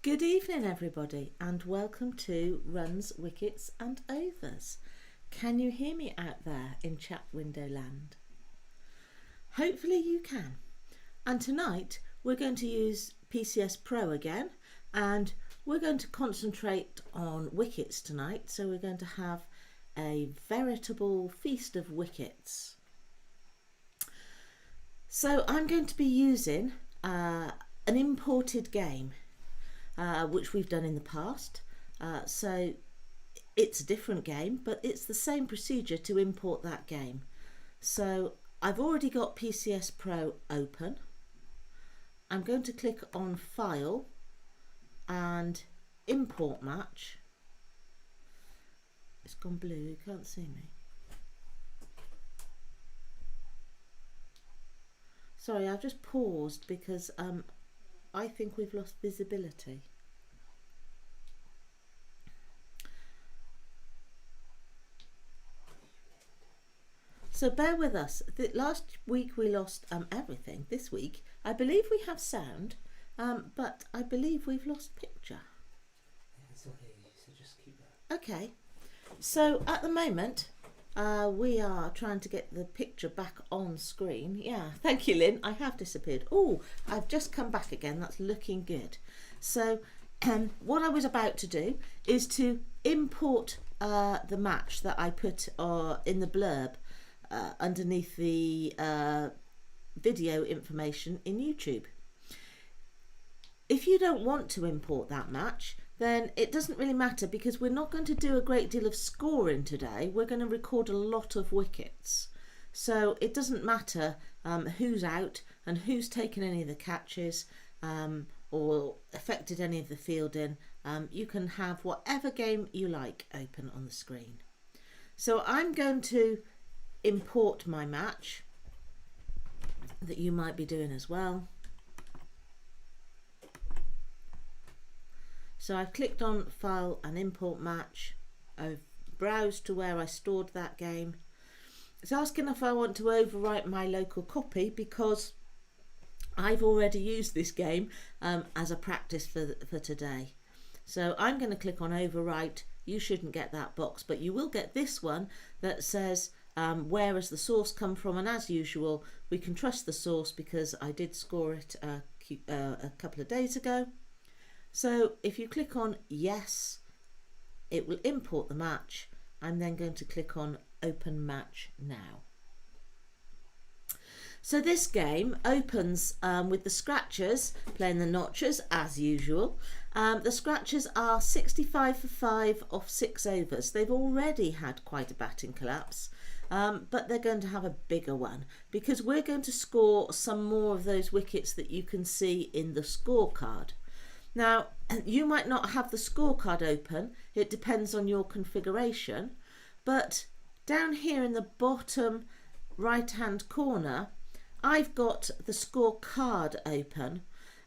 Good evening everybody and welcome to Runs, Wickets and Overs. Can you hear me out there in chat window land? Hopefully you can. And tonight we're going to use PCS Pro again and we're going to concentrate on wickets tonight. So we're going to have a veritable feast of wickets. So I'm going to be using an imported game. Which we've done in the past, so it's a different game, but it's the same procedure to import that game. So I've already got PCS Pro open. I'm going to click on File and Import Match. It's gone blue, you can't see me. Sorry, I've just paused because I think we've lost visibility. So bear with us. Last week we lost everything. This week I believe we have sound, but I believe we've lost picture. I can still hear you, so just keep that. Okay. So at the moment we are trying to get the picture back on screen. Yeah, thank you, Lynn. I have disappeared. Oh, I've just come back again. That's looking good. So what I was about to do is to import the match that I put in the blurb underneath the video information in YouTube. If you don't want to import that match, then it doesn't really matter because we're not going to do a great deal of scoring today. We're going to record a lot of wickets. So it doesn't matter who's out and who's taken any of the catches or affected any of the fielding. You can have whatever game you like open on the screen. So I'm going to import my match that you might be doing as well. So I've clicked on File and Import Match. I've browsed to where I stored that game. It's asking if I want to overwrite my local copy because I've already used this game as a practice for today. So I'm going to click on Overwrite. You shouldn't get that box, but you will get this one that says where has the source come from, and as usual we can trust the source because I did score it a couple of days ago. So if you click on yes, it will import the match. I'm then going to click on Open Match Now. So this game opens with the scratchers playing the notchers as usual. The scratchers are 65 for 5 off 6 overs. They've already had quite a batting collapse, but they're going to have a bigger one because we're going to score some more of those wickets that you can see in the scorecard. Now, you might not have the scorecard open, it depends on your configuration, but down here in the bottom right hand corner, I've got the scorecard open,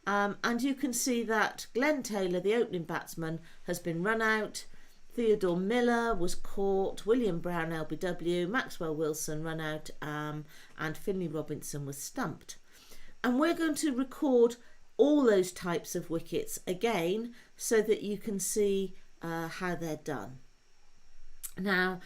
and you can see that Glenn Taylor, the opening batsman, has been run out, Theodore Miller was caught, William Brown LBW, Maxwell Wilson run out, and Finley Robinson was stumped. And we're going to record all those types of wickets again so that you can see how they're done. Now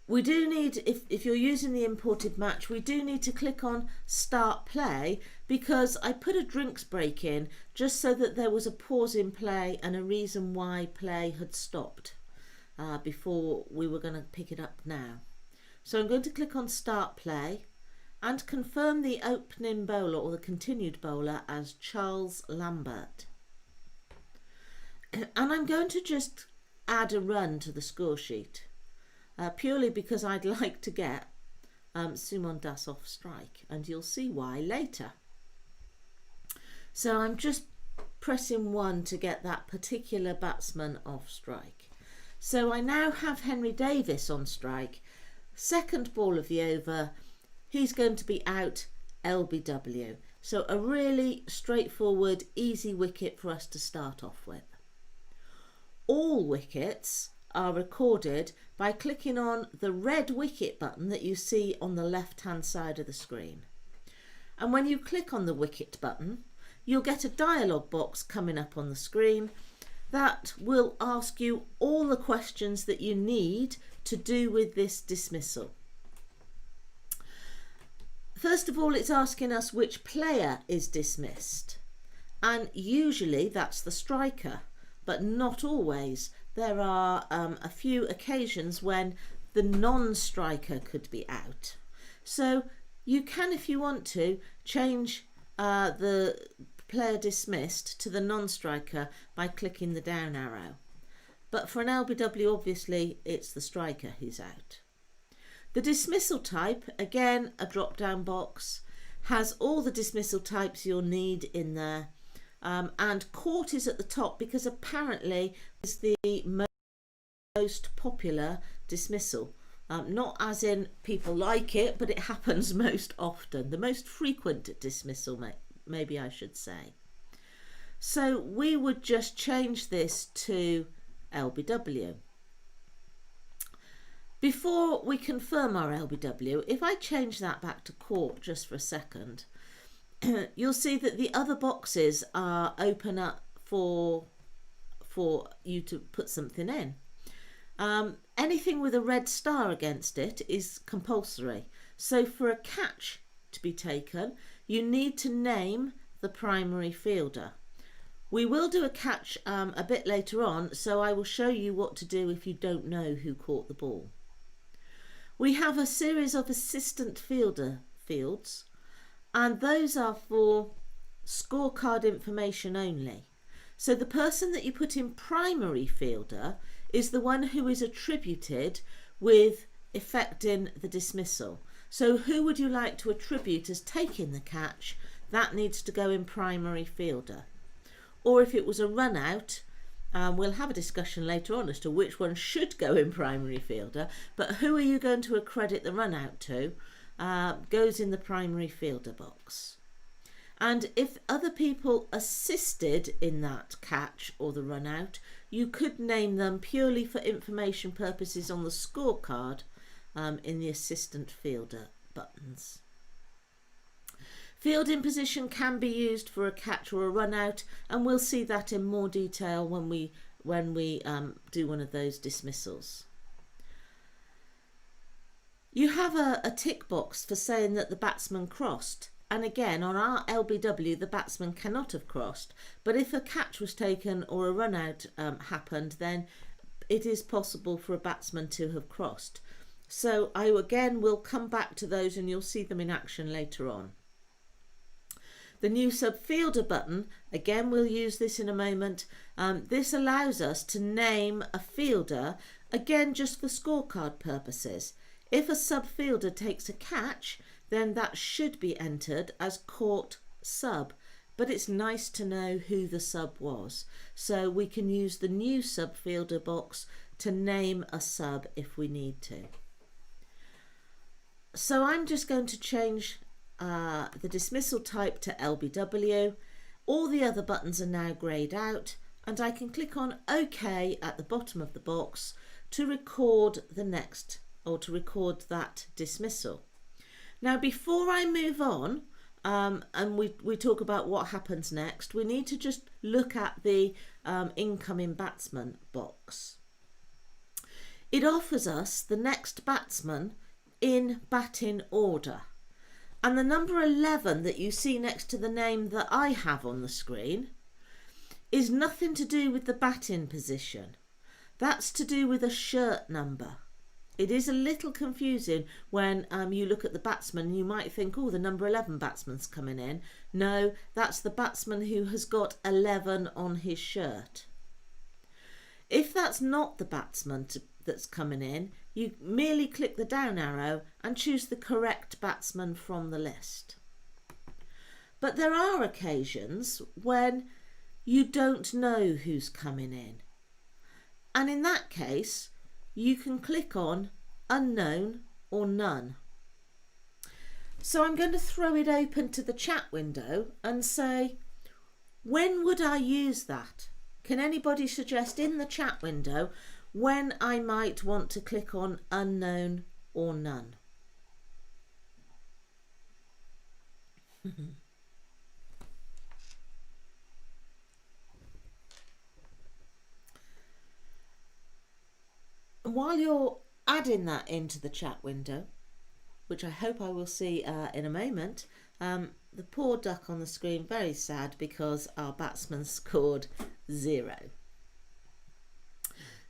we do need, if you're using the imported match, we do need to click on Start Play because I put a drinks break in just so that there was a pause in play and a reason why play had stopped before we were going to pick it up now. So I'm going to click on Start Play and confirm the opening bowler or the continued bowler as Charles Lambert. And I'm going to just add a run to the score sheet purely because I'd like to get Sumon Das off strike, and you'll see why later. So I'm just pressing 1 to get that particular batsman off strike. So I now have Henry Davis on strike. Second ball of the over. He's going to be out LBW. So a really straightforward, easy wicket for us to start off with. All wickets are recorded by clicking on the red wicket button that you see on the left hand side of the screen. And when you click on the wicket button, you'll get a dialog box coming up on the screen, that will ask you all the questions that you need to do with this dismissal. First of all, it's asking us which player is dismissed, and usually that's the striker, but not always. There are a few occasions when the non-striker could be out. So you can, if you want to, change the player dismissed to the non-striker by clicking the down arrow. But for an LBW, obviously, it's the striker who's out. The dismissal type, again, a drop-down box, has all the dismissal types you'll need in there. And court is at the top because apparently it's the most popular dismissal. Not as in people like it, but it happens most often. The most frequent dismissal, maybe I should say. So we would just change this to LBW. Before we confirm our LBW, if I change that back to court just for a second, you'll see that the other boxes are open up for you to put something in. Anything with a red star against it is compulsory. So for a catch to be taken, you need to name the primary fielder. We will do a catch a bit later on, so I will show you what to do if you don't know who caught the ball. We have a series of assistant fielder fields, and those are for scorecard information only. So the person that you put in primary fielder is the one who is attributed with effecting the dismissal. So who would you like to attribute as taking the catch? That needs to go in primary fielder. Or if it was a run out, we'll have a discussion later on as to which one should go in primary fielder, but who are you going to accredit the run out to goes in the primary fielder box. And if other people assisted in that catch or the run out, you could name them purely for information purposes on the scorecard in the assistant fielder buttons. Fielding position can be used for a catch or a run out, and we'll see that in more detail when we do one of those dismissals. You have a tick box for saying that the batsman crossed. And again, on our LBW, the batsman cannot have crossed. But if a catch was taken or a run out happened, then it is possible for a batsman to have crossed. So I again will come back to those and you'll see them in action later on. The new subfielder button, again we'll use this in a moment. This allows us to name a fielder, again just for scorecard purposes. If a subfielder takes a catch, then that should be entered as caught sub, but it's nice to know who the sub was. So we can use the new subfielder box to name a sub if we need to. So I'm just going to change the dismissal type to LBW. All the other buttons are now greyed out, and I can click on OK at the bottom of the box to record the next, or to record that dismissal. Now before I move on and we talk about what happens next, we need to just look at the incoming batsman box. It offers us the next batsman in batting order, and the number 11 that you see next to the name that I have on the screen is nothing to do with the batting position. That's to do with a shirt number. It is a little confusing when you look at the batsman. You might think, oh, the number 11 batsman's coming in. No, that's the batsman who has got 11 on his shirt. If that's not the batsman that's coming in, you merely click the down arrow and choose the correct batsman from the list. But there are occasions when you don't know who's coming in. And in that case, you can click on unknown or none. So I'm going to throw it open to the chat window and say, when would I use that? Can anybody suggest in the chat window when I might want to click on unknown or none? And while you're adding that into the chat window, which I hope I will see in a moment, the poor duck on the screen, very sad because our batsman scored 0.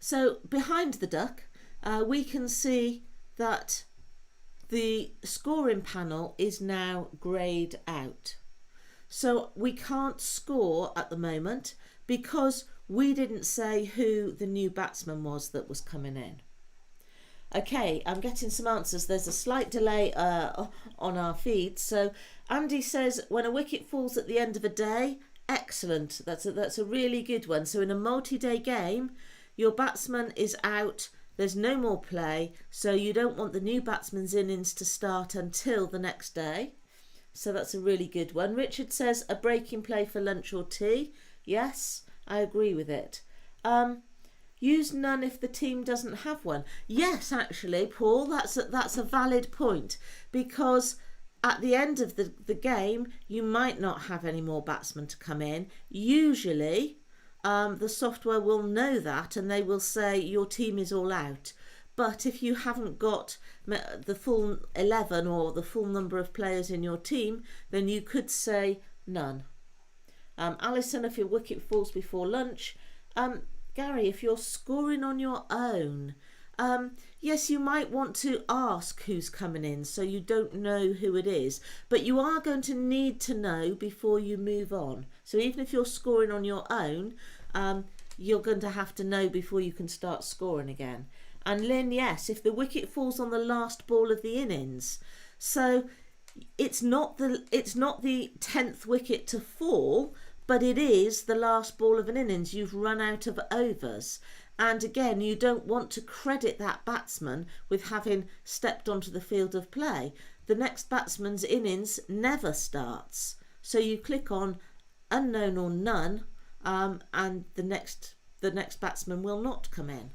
So behind the duck, we can see that the scoring panel is now greyed out. So we can't score at the moment because we didn't say who the new batsman was that was coming in. Okay, I'm getting some answers. There's a slight delay on our feed. So Andy says, when a wicket falls at the end of a day, excellent. That's a really good one. So in a multi-day game, your batsman is out. There's no more play. So you don't want the new batsman's innings to start until the next day. So that's a really good one. Richard says, a break in play for lunch or tea. Yes, I agree with it. Use none if the team doesn't have one. Yes, actually, Paul, that's a valid point, because at the end of the game, you might not have any more batsmen to come in. Usually, the software will know that and they will say your team is all out. But if you haven't got the full 11 or the full number of players in your team, then you could say none. Alison, if your wicket falls before lunch. Gary, if you're scoring on your own, yes, you might want to ask who's coming in so you don't know who it is, but you are going to need to know before you move on. So even if you're scoring on your own, you're going to have to know before you can start scoring again. And Lynn, yes, if the wicket falls on the last ball of the innings, so it's not the 10th wicket to fall, but it is the last ball of an innings. You've run out of overs. And again, you don't want to credit that batsman with having stepped onto the field of play. The next batsman's innings never starts. So you click on unknown or none, and the next batsman will not come in.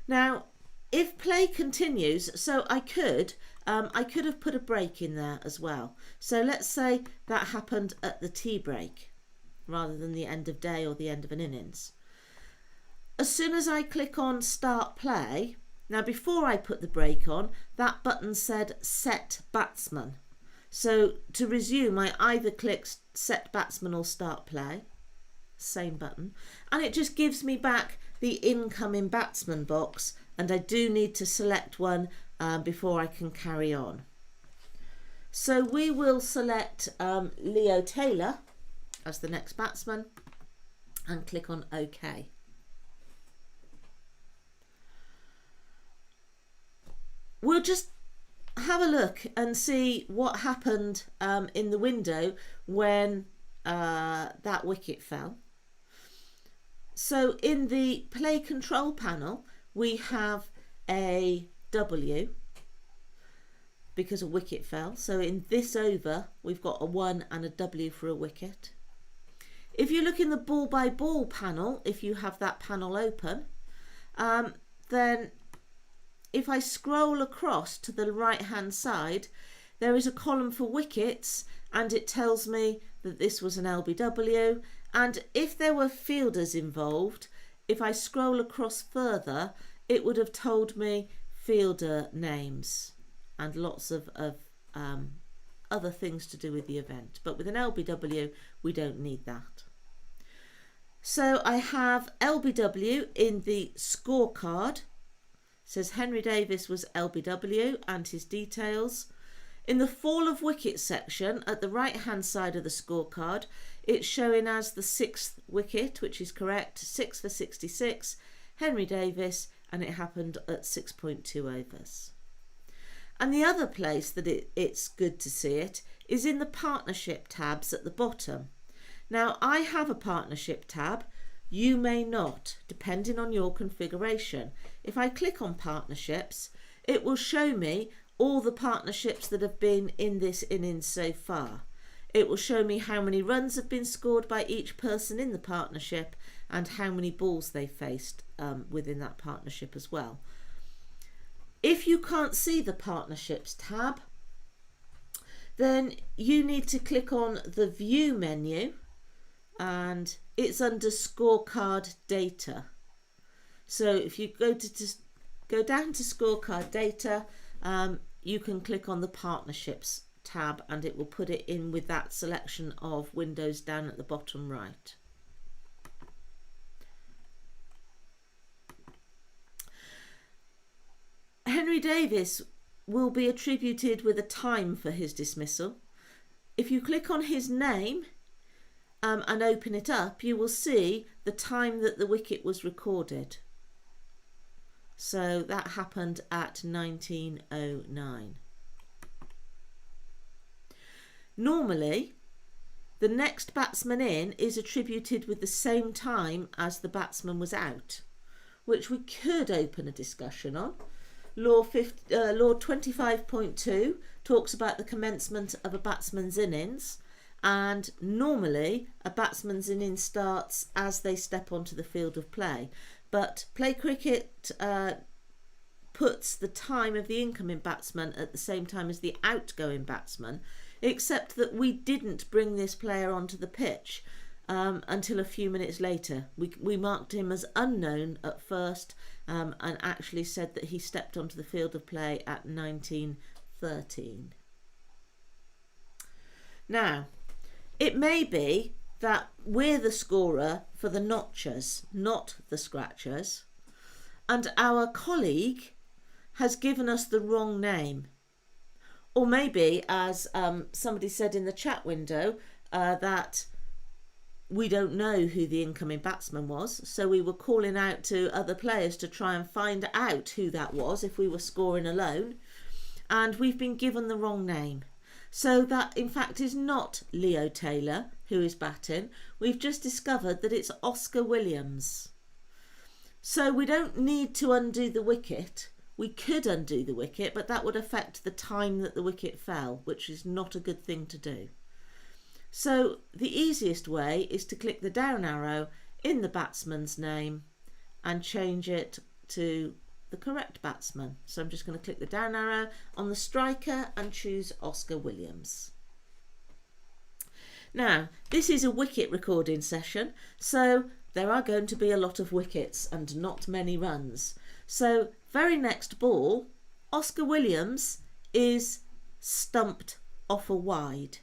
Now, if play continues, so I could have put a break in there as well. So let's say that happened at the tea break, rather than the end of day or the end of an innings. As soon as I click on start play, now before I put the break on, that button said set batsman. So to resume, I either click set batsman or start play, same button, and it just gives me back the incoming batsman box, and I do need to select one before I can carry on. So we will select Leo Taylor as the next batsman and click on OK. We'll just have a look and see what happened in the window when that wicket fell. So in the play control panel, we have a W because a wicket fell. So in this over, we've got a 1 and a W for a wicket. If you look in the ball by ball panel, if you have that panel open, then if I scroll across to the right hand side, there is a column for wickets, and it tells me that this was an LBW. And if there were fielders involved, if I scroll across further, it would have told me fielder names and lots of other things to do with the event. But with an LBW, we don't need that. So I have LBW in the scorecard. It says Henry Davis was LBW and his details. In the fall of wicket section at the right hand side of the scorecard, it's showing as the 6th wicket, which is correct, 6 for 66, Henry Davis, and it happened at 6.2 overs. And the other place that it's good to see it is in the partnership tabs at the bottom. Now, I have a partnership tab. You may not, depending on your configuration. If I click on partnerships, it will show me all the partnerships that have been in this innings so far. It will show me how many runs have been scored by each person in the partnership and how many balls they faced within that partnership as well. If you can't see the partnerships tab, then you need to click on the view menu, and it's under scorecard data. So if you go to go down to scorecard data. You can click on the partnerships tab and it will put it in with that selection of windows down at the bottom right. Henry Davis will be attributed with a time for his dismissal. If you click on his name and open it up, you will see the time that the wicket was recorded. So that happened at 1909. Normally, the next batsman in is attributed with the same time as the batsman was out, which we could open a discussion on. Law 25.2 talks about the commencement of a batsman's innings, and normally a batsman's innings starts as they step onto the field of play. But play cricket puts the time of the incoming batsman at the same time as the outgoing batsman, except that we didn't bring this player onto the pitch until a few minutes later. We marked him as unknown at first and actually said that he stepped onto the field of play at 1913. Now, it may be that we're the scorer for the notchers, not the scratchers, and our colleague has given us the wrong name. Or maybe, as somebody said in the chat window, that we don't know who the incoming batsman was, so we were calling out to other players to try and find out who that was if we were scoring alone, and we've been given the wrong name. So that in fact is not Leo Taylor who is batting. We've just discovered that it's Oscar Williams. So we don't need to undo the wicket. We could undo the wicket, but that would affect the time that the wicket fell, which is not a good thing to do. So the easiest way is to click the down arrow in the batsman's name and change it to the correct batsman. So I'm just going to click the down arrow on the striker and choose Oscar Williams. Now, this is a wicket recording session, so there are going to be a lot of wickets and not many runs. So very next ball, Oscar Williams is stumped off a wide.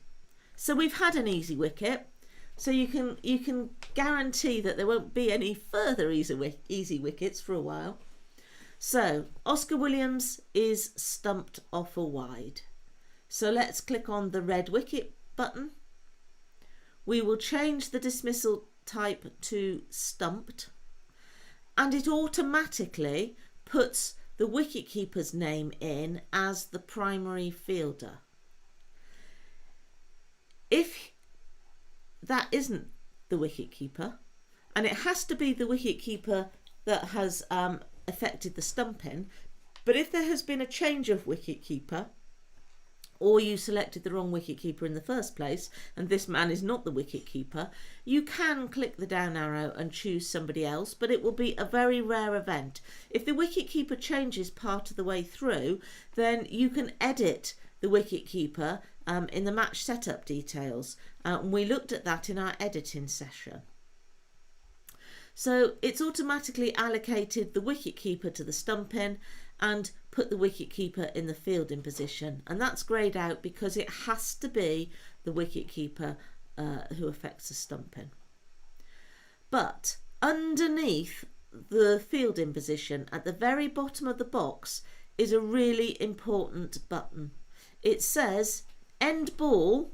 So we've had an easy wicket, so you can guarantee that there won't be any further easy wickets for a while. So Oscar Williams is stumped off a wide. So let's click on the red wicket button. We will change the dismissal type to stumped, and it automatically puts the wicketkeeper's name in as the primary fielder. If that isn't the wicketkeeper, and it has to be the wicketkeeper that has affected the stumping, but if there has been a change of wicketkeeper, or you selected the wrong wicketkeeper in the first place and this man is not the wicketkeeper, you can click the down arrow and choose somebody else, but it will be a very rare event. If the wicketkeeper changes part of the way through, then you can edit the wicketkeeper in the match setup details. We looked at that in our editing session. So it's automatically allocated the wicketkeeper to the stumping and put the wicketkeeper in the fielding position, and that's greyed out because it has to be the wicketkeeper who affects the stumping. But underneath the fielding position at the very bottom of the box is a really important button. It says end ball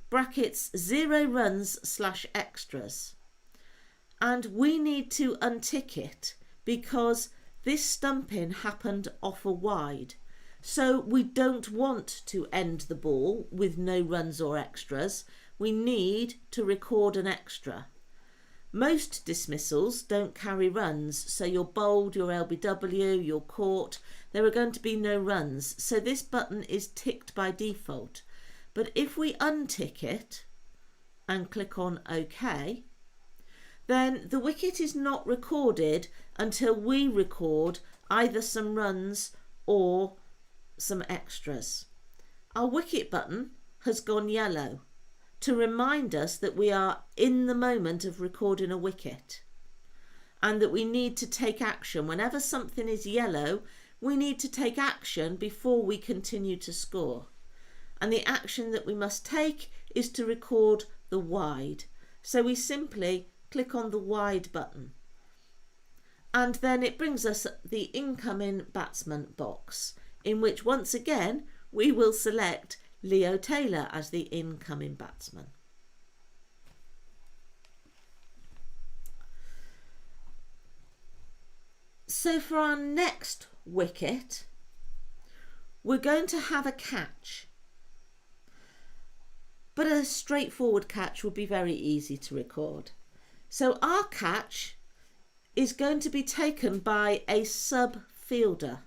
brackets 0 runs/extras, and we need to untick it because this stumping happened off a wide, so we don't want to end the ball with no runs or extras. We need to record an extra. Most dismissals don't carry runs, so your bowled, your LBW, your caught, there are going to be no runs, so this button is ticked by default. But if we untick it and click on OK, then the wicket is not recorded until we record either some runs or some extras. Our wicket button has gone yellow to remind us that we are in the moment of recording a wicket. and that we need to take action. Whenever something is yellow, we need to take action before we continue to score. And the action that we must take is to record the wide. So we simply click on the wide button. And then it brings us the incoming batsman box, in which once again we will select Leo Taylor as the incoming batsman. So for our next wicket, we're going to have a catch. But a straightforward catch would be very easy to record. So our catch is going to be taken by a sub fielder,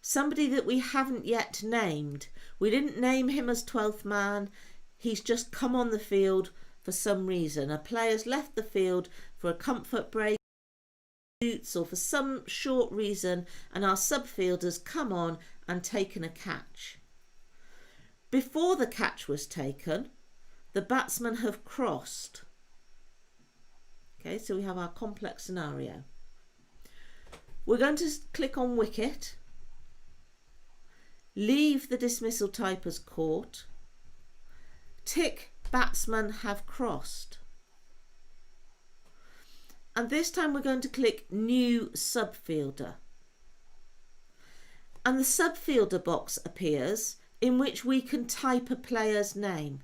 somebody that we haven't yet named. We didn't name him as 12th man. He's just come on the field for some reason. A player's left the field for a comfort break or for some short reason, and our sub fielders come on and taken a catch. Before the catch was taken, the batsmen have crossed. Okay, so we have our complex scenario. We're going to click on wicket, leave the dismissal type as caught, tick batsmen have crossed. And this time we're going to click new subfielder. And the subfielder box appears, in which we can type a player's name.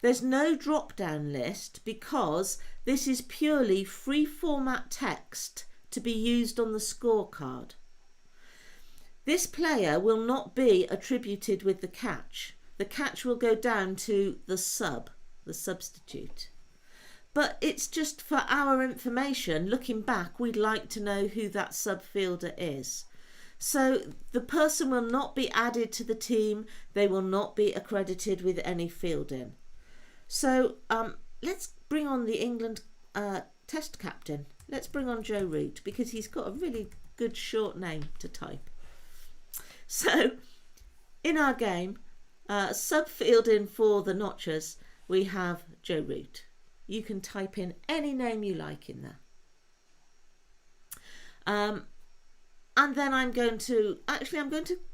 There's no drop-down list because this is purely free format text to be used on the scorecard. This player will not be attributed with the catch. The catch will go down to the substitute. But it's just for our information. Looking back, we'd like to know who that subfielder is. So the person will not be added to the team. They will not be accredited with any fielding. So let's bring on the England test captain. Let's bring on Joe Root, because he's got a really good short name to type. So in our game, sub-fielding for the Notchers, we have Joe Root. You can type in any name you like in there. And then I'm going to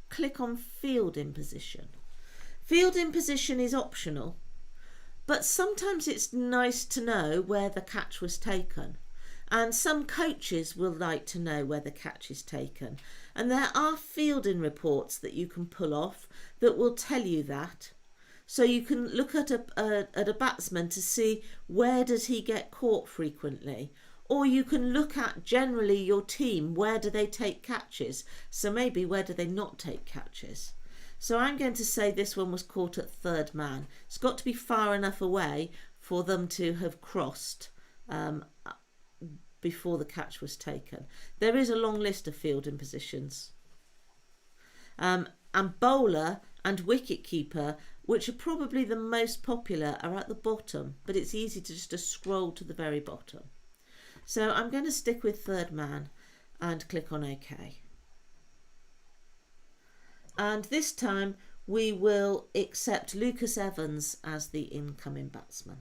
click on fielding position. Fielding position is optional, but sometimes it's nice to know where the catch was taken. And some coaches will like to know where the catch is taken. And there are fielding reports that you can pull off that will tell you that. So you can look at a batsman to see where does he get caught frequently. Or you can look at generally your team, where do they take catches? So maybe where do they not take catches? So I'm going to say this one was caught at third man. It's got to be far enough away for them to have crossed before the catch was taken. There is a long list of fielding positions. And bowler and wicket keeper, which are probably the most popular, are at the bottom, but it's easy to just scroll to the very bottom. So I'm going to stick with third man and click on OK. And this time we will accept Lucas Evans as the incoming batsman.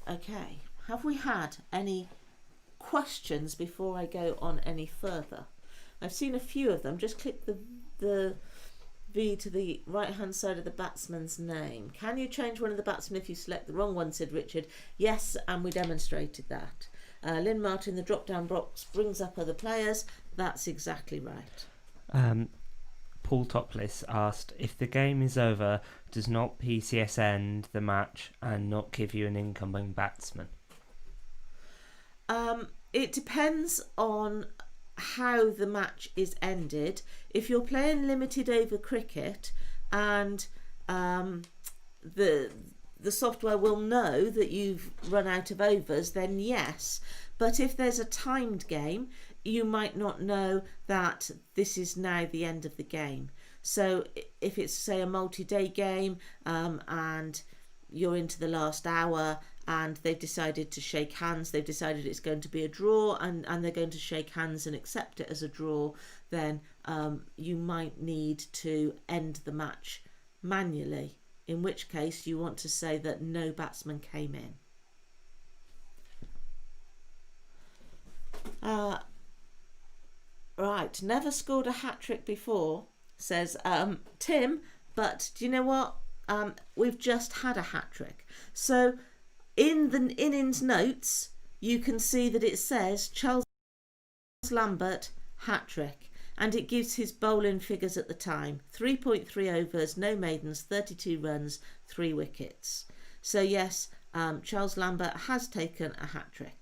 Okay, have we had any questions before I go on any further? I've seen a few of them. Just click the V to the right hand side of the batsman's name. Can you change one of the batsmen if you select the wrong one, said Richard. Yes, and we demonstrated that. Lynn Martin, the drop down box brings up other players. That's exactly right. Paul Topless asked, if the game is over, does not PCS end the match and not give you an incoming batsman? It depends on how the match is ended. If you're playing limited over cricket and the software will know that you've run out of overs, then yes. But if there's a timed game, you might not know that this is now the end of the game. So if it's, say, a multi-day game and you're into the last hour and they've decided to shake hands, they've decided it's going to be a draw and they're going to shake hands and accept it as a draw, then you might need to end the match manually. in which case you want to say that no batsman came in. Right, never scored a hat-trick before, says Tim, but do you know what? We've just had a hat-trick. So in the innings notes, you can see that it says Charles Lambert hat-trick, and it gives his bowling figures at the time: 3.3 overs, no maidens, 32 runs, 3 wickets. So yes, Charles Lambert has taken a hat-trick.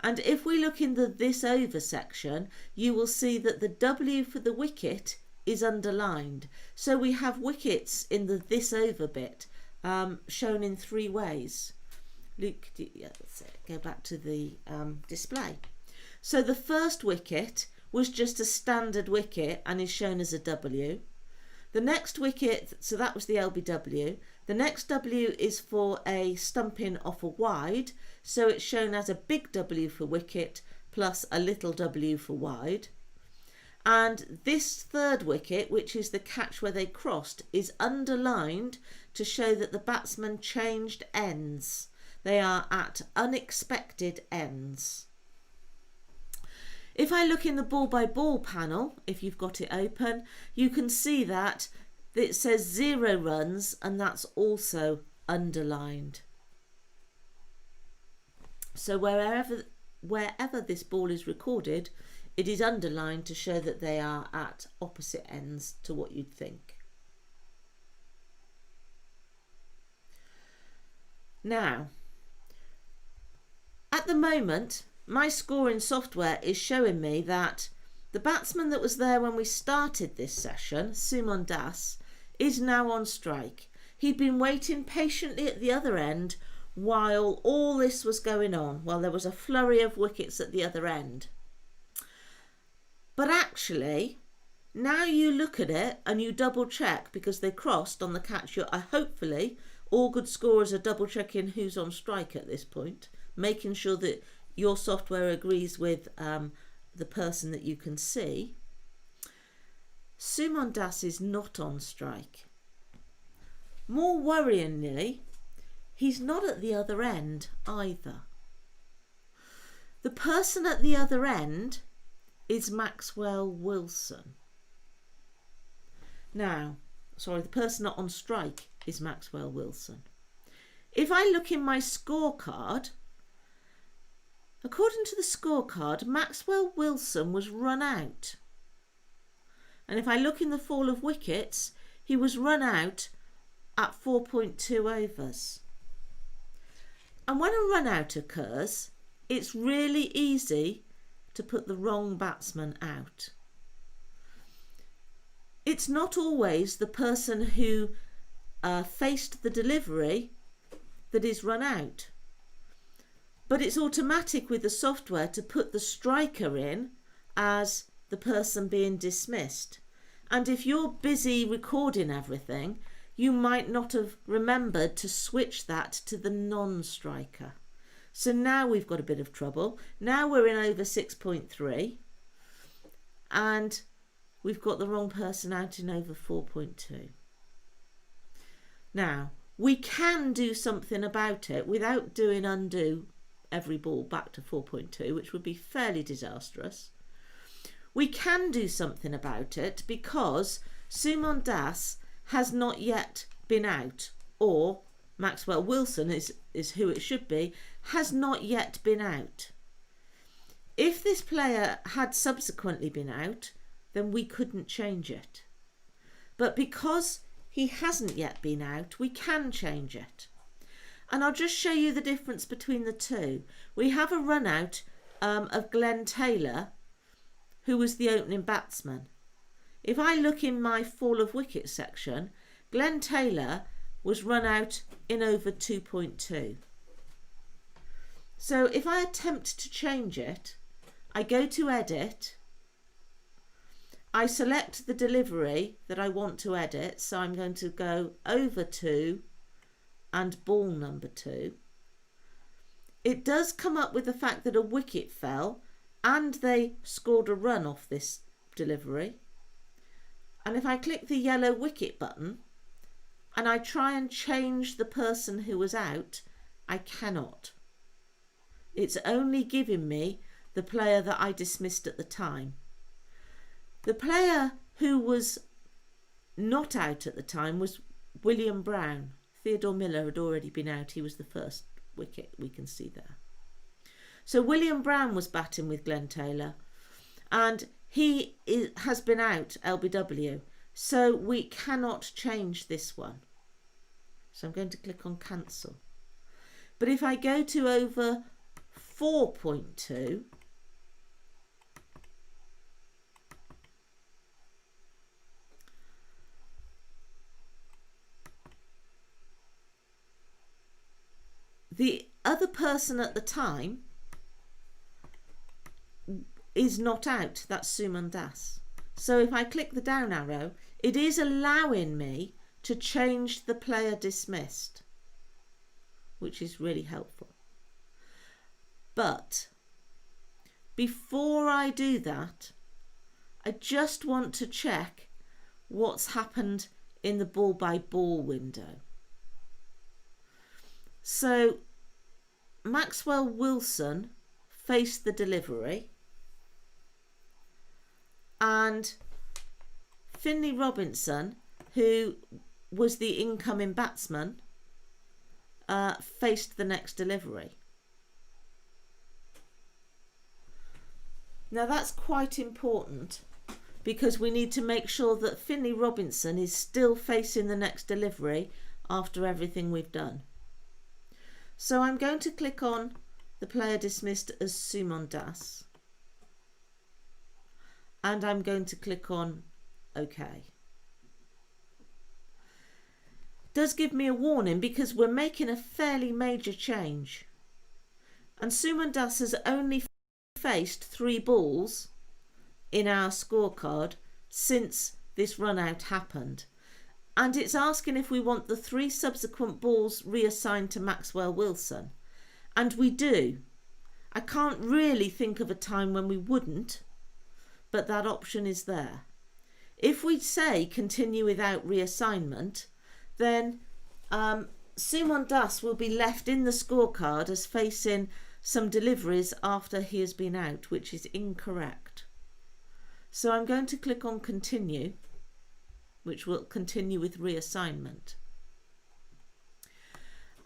And if we look in the this over section, you will see that the W for the wicket is underlined. So we have wickets in the this over bit, shown in 3 ways. Luke, yeah, that's it. Go back to the display. So the first wicket was just a standard wicket and is shown as a W. The next wicket, so that was the LBW. The next W is for a stumping off a wide, so it's shown as a big W for wicket plus a little W for wide. And this third wicket, which is the catch where they crossed, is underlined to show that the batsman changed ends. They are at unexpected ends. If I look in the ball by ball panel, if you've got it open, you can see that it says 0 runs, and that's also underlined. So wherever this ball is recorded, it is underlined to show that they are at opposite ends to what you'd think. Now, at the moment, my scoring software is showing me that the batsman that was there when we started this session, Sumon Das, is now on strike. He'd been waiting patiently at the other end while all this was going on, while there was a flurry of wickets at the other end. But actually, now you look at it and you double check, because they crossed on the catch. Hopefully, all good scorers are double checking who's on strike at this point, making sure that your software agrees with the person that you can see. Sumon Das is not on strike. More worryingly, he's not at the other end either. The person at the other end is Maxwell Wilson. Now, sorry, the person not on strike is Maxwell Wilson. If I look in my scorecard, according to the scorecard, Maxwell Wilson was run out. And if I look in the fall of wickets, he was run out at 4.2 overs. And when a run out occurs, it's really easy to put the wrong batsman out. It's not always the person who faced the delivery that is run out. But it's automatic with the software to put the striker in as the person being dismissed. And if you're busy recording everything, you might not have remembered to switch that to the non-striker. So now we've got a bit of trouble. Now we're in over 6.3 and we've got the wrong person out in over 4.2. Now, we can do something about it without doing undo every ball back to 4.2, which would be fairly disastrous. We can do something about it because Sumon Das has not yet been out, or Maxwell Wilson is who it should be, has not yet been out. If this player had subsequently been out, then we couldn't change it. But because he hasn't yet been out, we can change it. And I'll just show you the difference between the two. We have a run out of Glenn Taylor, who was the opening batsman. If I look in my fall of wicket section, Glenn Taylor was run out in over 2.2. So if I attempt to change it, I go to edit, I select the delivery that I want to edit, so I'm going to go over 2 and ball number 2. It does come up with the fact that a wicket fell and they scored a run off this delivery. And if I click the yellow wicket button, and I try and change the person who was out, I cannot. It's only giving me the player that I dismissed at the time. The player who was not out at the time was William Brown. Theodore Miller had already been out. He was the first wicket, we can see there. So William Brown was batting with Glenn Taylor, and he has been out LBW. So we cannot change this one. So I'm going to click on cancel. But if I go to over 4.2, the other person at the time is not out. That's Suman Das. So if I click the down arrow, it is allowing me to change the player dismissed, which is really helpful. But before I do that, I just want to check what's happened in the ball by ball window. So Maxwell Wilson faced the delivery, and Finley Robinson, who was the incoming batsman, faced the next delivery. Now that's quite important, because we need to make sure that Finley Robinson is still facing the next delivery after everything we've done. So I'm going to click on the player dismissed as Suman Das, and I'm going to click on OK. Does give me a warning because we're making a fairly major change, and Suman Das has only faced 3 balls in our scorecard since this run out happened, and it's asking if we want the 3 subsequent balls reassigned to Maxwell Wilson, and we do. I can't really think of a time when we wouldn't, but that option is there. If we say continue without reassignment, then Suman Das will be left in the scorecard as facing some deliveries after he has been out, which is incorrect. So I'm going to click on continue, which will continue with reassignment.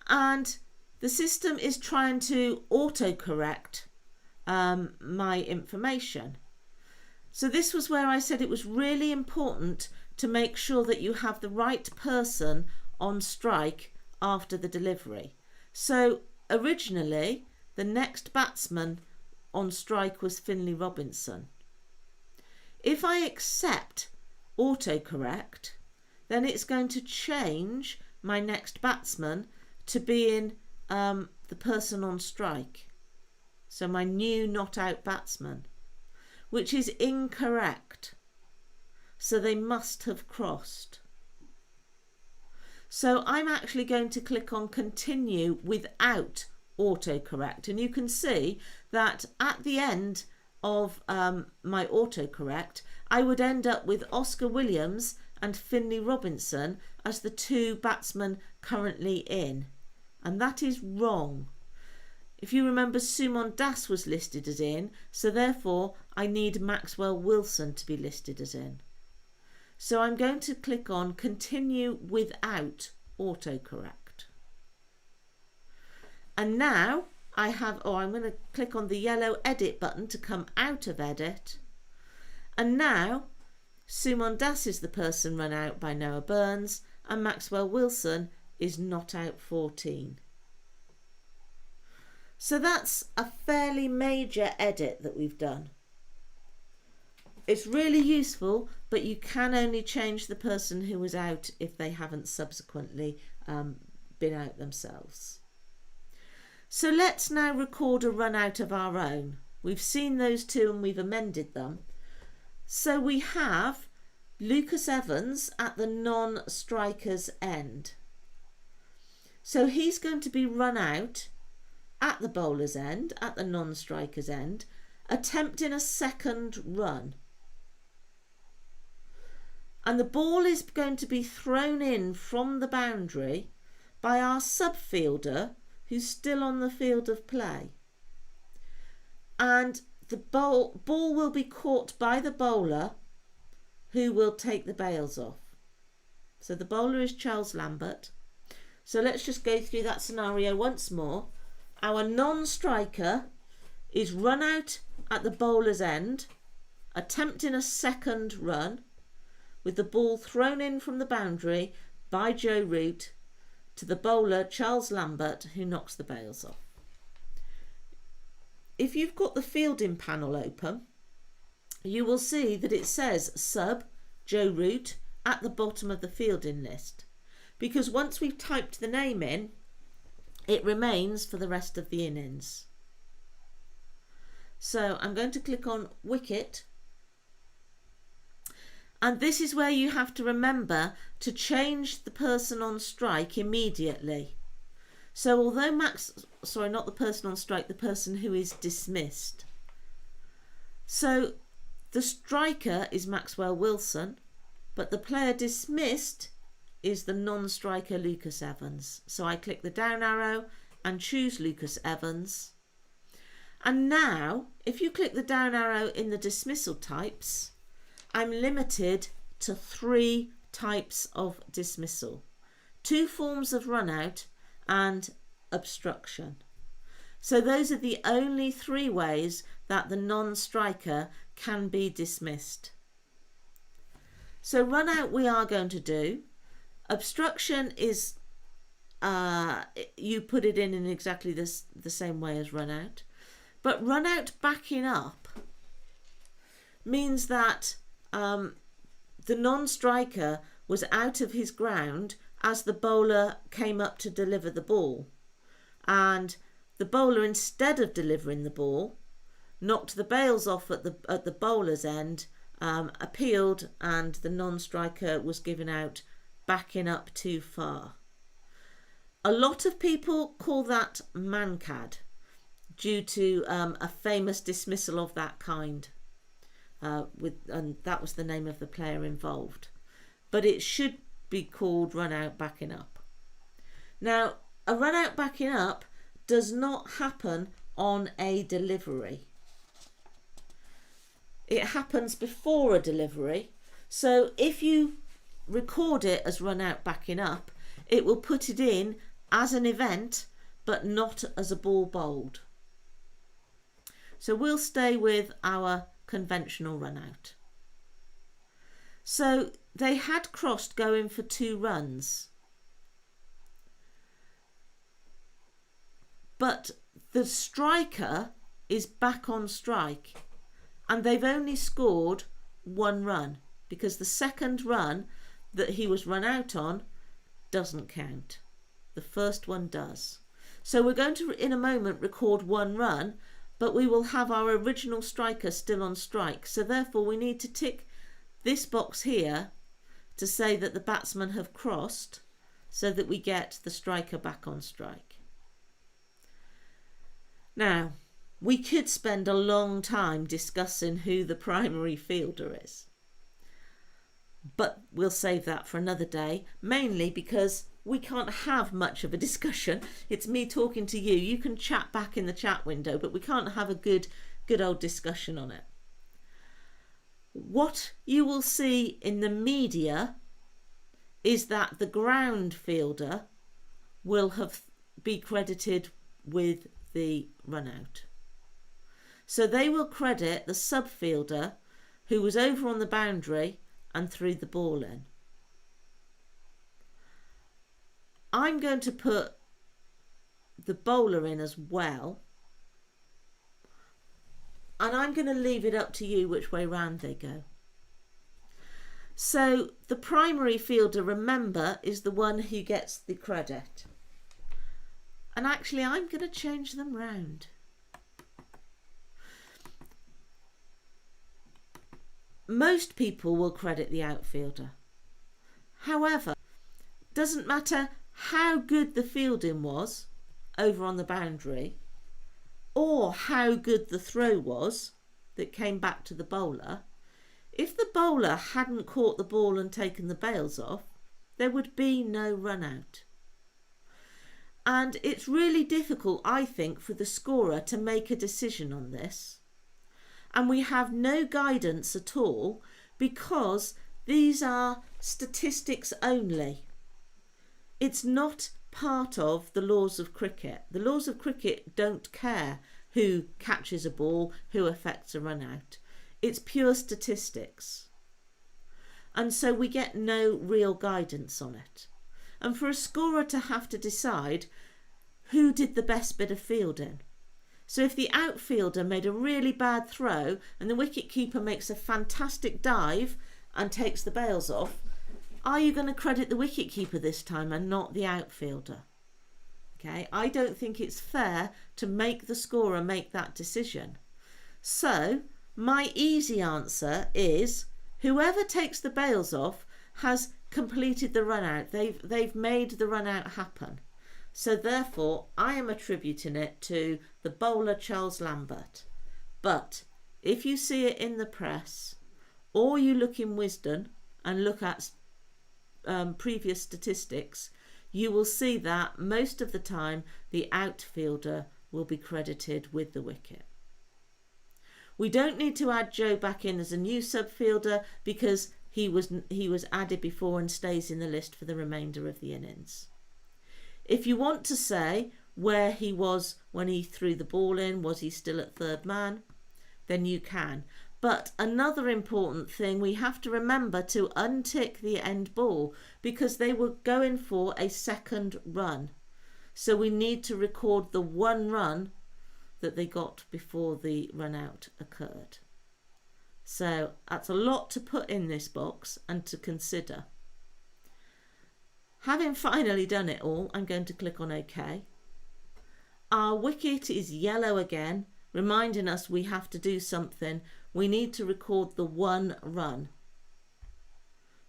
And the system is trying to autocorrect my information. So this was where I said it was really important to make sure that you have the right person on strike after the delivery. So originally, the next batsman on strike was Finley Robinson. If I accept autocorrect, then it's going to change my next batsman to being the person on strike. So my new not out batsman, which is incorrect. So they must have crossed. So I'm actually going to click on continue without autocorrect, and you can see that at the end of my autocorrect I would end up with Oscar Williams and Finley Robinson as the 2 batsmen currently in, and that is wrong. If you remember, Suman Das was listed as in, so therefore I need Maxwell Wilson to be listed as in. So I'm going to click on continue without autocorrect. And now I have, I'm going to click on the yellow edit button to come out of edit. And now Suman Das is the person run out by Noah Burns, and Maxwell Wilson is not out 14. So that's a fairly major edit that we've done. It's really useful, but you can only change the person who was out if they haven't subsequently been out themselves. So let's now record a run out of our own. We've seen those 2 and we've amended them. So we have Lucas Evans at the non-striker's end. So he's going to be run out at the bowler's end, at the non-striker's end, attempting a second run. And the ball is going to be thrown in from the boundary by our subfielder who's still on the field of play. And the ball will be caught by the bowler who will take the bails off. So the bowler is Charles Lambert. So let's just go through that scenario once more. Our non-striker is run out at the bowler's end, attempting a second run, with the ball thrown in from the boundary by Joe Root to the bowler Charles Lambert, who knocks the bails off. If you've got the fielding panel open, you will see that it says sub Joe Root at the bottom of the fielding list, because once we've typed the name in, it remains for the rest of the innings. So I'm going to click on Wicket, and this is where you have to remember to change the person on strike immediately. So although not the person on strike, the person who is dismissed. So the striker is Maxwell Wilson, but the player dismissed is the non-striker Lucas Evans. So I click the down arrow and choose Lucas Evans. And now, if you click the down arrow in the dismissal types, I'm limited to 3 types of dismissal. 2 forms of run out and obstruction. So those are the only 3 ways that the non-striker can be dismissed. So run out we are going to do. Obstruction is you put it in exactly the same way as run out. But run out backing up means that the non-striker was out of his ground as the bowler came up to deliver the ball. And the bowler, instead of delivering the ball, knocked the bails off at the bowler's end, appealed, and the non-striker was given out backing up too far. A lot of people call that mancad, due to a famous dismissal of that kind, and that was the name of the player involved. But it should be called run out backing up. Now, a run out backing up does not happen on a delivery. It happens before a delivery. So if you record it as run out backing up, it will put it in as an event, but not as a ball bowled. So we'll stay with our conventional run out. So they had crossed going for 2 runs. But the striker is back on strike, and they've only scored 1 run, because the second run that he was run out on doesn't count. The first one does. So we're going to, in a moment, record 1 run, but we will have our original striker still on strike. So therefore we need to tick this box here to say that the batsmen have crossed, so that we get the striker back on strike. Now, we could spend a long time discussing who the primary fielder is, but we'll save that for another day, mainly because we can't have much of a discussion. It's me talking to you. You can chat back in the chat window, but we can't have a good old discussion on it. What you will see in the media is that the ground fielder will be credited with the run out. So they will credit the subfielder who was over on the boundary and threw the ball in. I'm going to put the bowler in as well, and I'm going to leave it up to you which way round they go. So the primary fielder, remember, is the one who gets the credit. And actually I'm going to change them round. Most people will credit the outfielder. However, doesn't matter how good the fielding was over on the boundary, or how good the throw was that came back to the bowler, If the bowler hadn't caught the ball and taken the bails off, there would be no run out. And it's really difficult, I think, for the scorer to make a decision on this. And we have no guidance at all because these are statistics only. It's not part of the laws of cricket. The laws of cricket don't care who catches a ball, who affects a run out. It's pure statistics. And so we get no real guidance on it. And for a scorer to have to decide who did the best bit of fielding. So if the outfielder made a really bad throw and the wicketkeeper makes a fantastic dive and takes the bails off, are you going to credit the wicketkeeper this time and not the outfielder? Okay, I don't think it's fair to make the scorer make that decision. So my easy answer is whoever takes the bails off has completed the run out. They've made the run out happen. So therefore I am attributing it to the bowler Charles Lambert. But if you see it in the press or you look in Wisden and look at previous statistics, you will see that most of the time the outfielder will be credited with the wicket. We don't need to add Joe back in as a new subfielder because he was added before and stays in the list for the remainder of the innings. If you want to say where he was when he threw the ball in, was he still at third man, then you can. But another important thing, we have to remember to untick the end ball because they were going for a second run. So we need to record the one run that they got before the run out occurred. So that's a lot to put in this box and to consider. Having finally done it all, I'm going to click on OK. Our wicket is yellow again, reminding us we have to do something. We need to record the one run.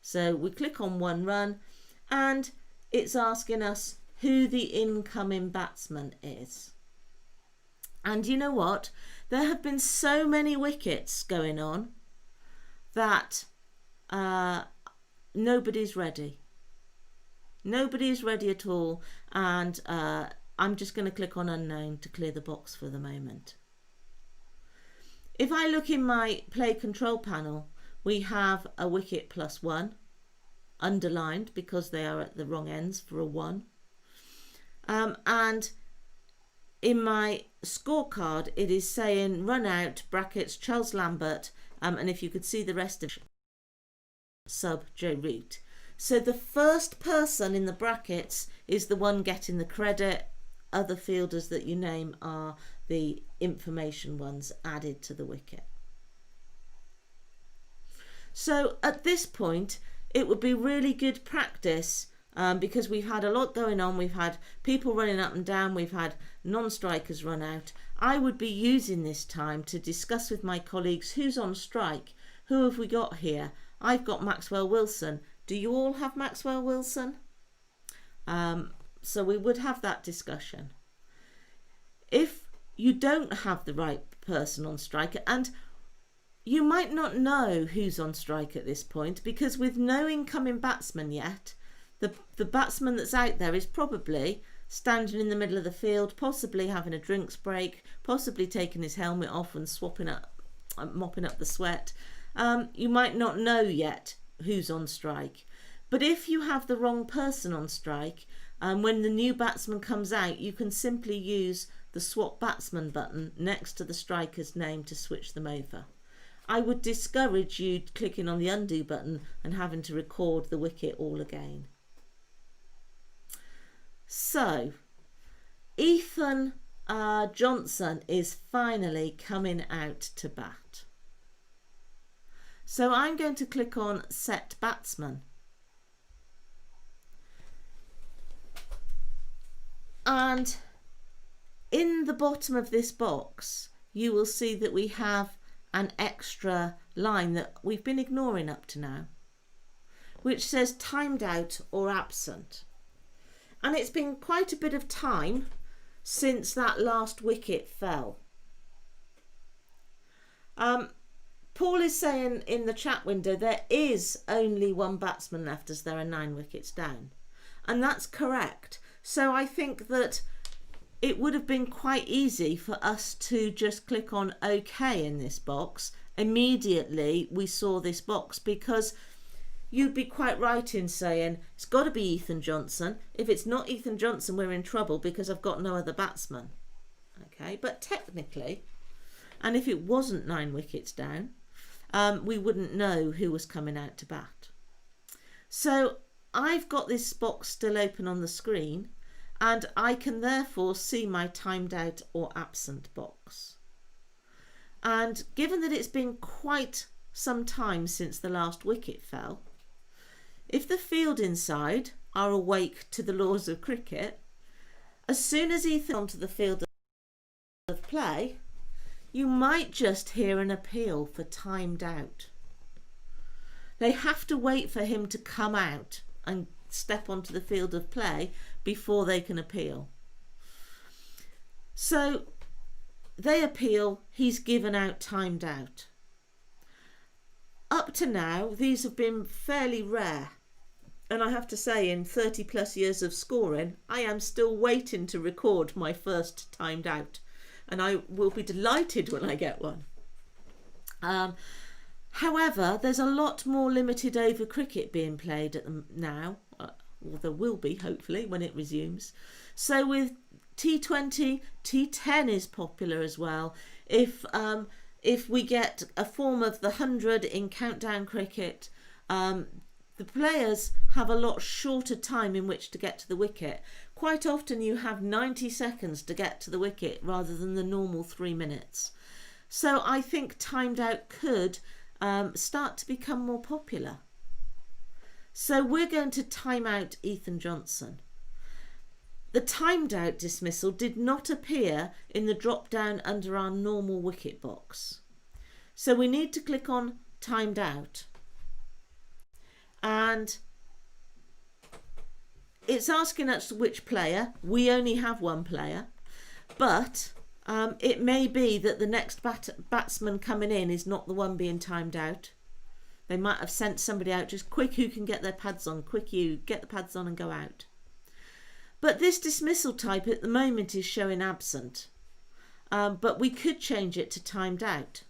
So we click on one run and it's asking us who the incoming batsman is. And you know what? There have been so many wickets going on that nobody's ready. Nobody is ready at all, and I'm just going to click on unknown to clear the box for the moment. If I look in my play control panel, we have a wicket +1 underlined because they are at the wrong ends for a 1. And in my scorecard it is saying run out brackets Charles Lambert, and if you could see the rest of sub Joe Root. So the first person in the brackets is the one getting the credit. Other fielders that you name are the information ones added to the wicket. So at this point it would be really good practice because we've had a lot going on. We've had people running up and down, we've had non-strikers run out. I would be using this time to discuss with my colleagues who's on strike. Who have we got here? I've got Maxwell Wilson. Do you all have Maxwell Wilson? So we would have that discussion. If you don't have the right person on strike, and you might not know who's on strike at this point because with no incoming batsman yet, the batsman that's out there is probably standing in the middle of the field, possibly having a drinks break, possibly taking his helmet off and mopping up the sweat. You might not know yet who's on strike. But if you have the wrong person on strike, when the new batsman comes out, you can simply use the swap batsman button next to the striker's name to switch them over. I would discourage you clicking on the undo button and having to record the wicket all again. So, Ethan Johnson is finally coming out to bat. So I'm going to click on Set Batsman. And in the bottom of this box, you will see that we have an extra line that we've been ignoring up to now, which says timed out or absent. And it's been quite a bit of time since that last wicket fell. Paul is saying in the chat window there is only one batsman left as there are 9 wickets down. And that's correct. So I think that it would have been quite easy for us to just click on OK in this box. Immediately we saw this box, because you'd be quite right in saying it's got to be Ethan Johnson. If it's not Ethan Johnson, we're in trouble because I've got no other batsman. Okay, but technically, and if it wasn't 9 wickets down, we wouldn't know who was coming out to bat. So I've got this box still open on the screen, and I can therefore see my timed out or absent box. And given that it's been quite some time since the last wicket fell, if the field inside are awake to the laws of cricket, as soon as Ethan onto the field of play, you might just hear an appeal for timed out. They have to wait for him to come out and step onto the field of play before they can appeal. So they appeal, he's given out timed out. Up to now, these have been fairly rare. And I have to say, in 30 plus years of scoring, I am still waiting to record my first timed out. And I will be delighted when I get one. However, there's a lot more limited over cricket being played now, or there will be hopefully when it resumes. So with T20, T10 is popular as well. If we get a form of the 100 in countdown cricket, the players have a lot shorter time in which to get to the wicket. Quite often you have 90 seconds to get to the wicket rather than the normal 3 minutes. So I think timed out could start to become more popular. So we're going to time out Ethan Johnson. The timed out dismissal did not appear in the drop down under our normal wicket box. So we need to click on timed out. And it's asking us which player. We only have one player, but it may be that the next batsman coming in is not the one being timed out. They might have sent somebody out, just quick, who can get their pads on, quick, you get the pads on and go out. But this dismissal type at the moment is showing absent, but we could change it to timed out.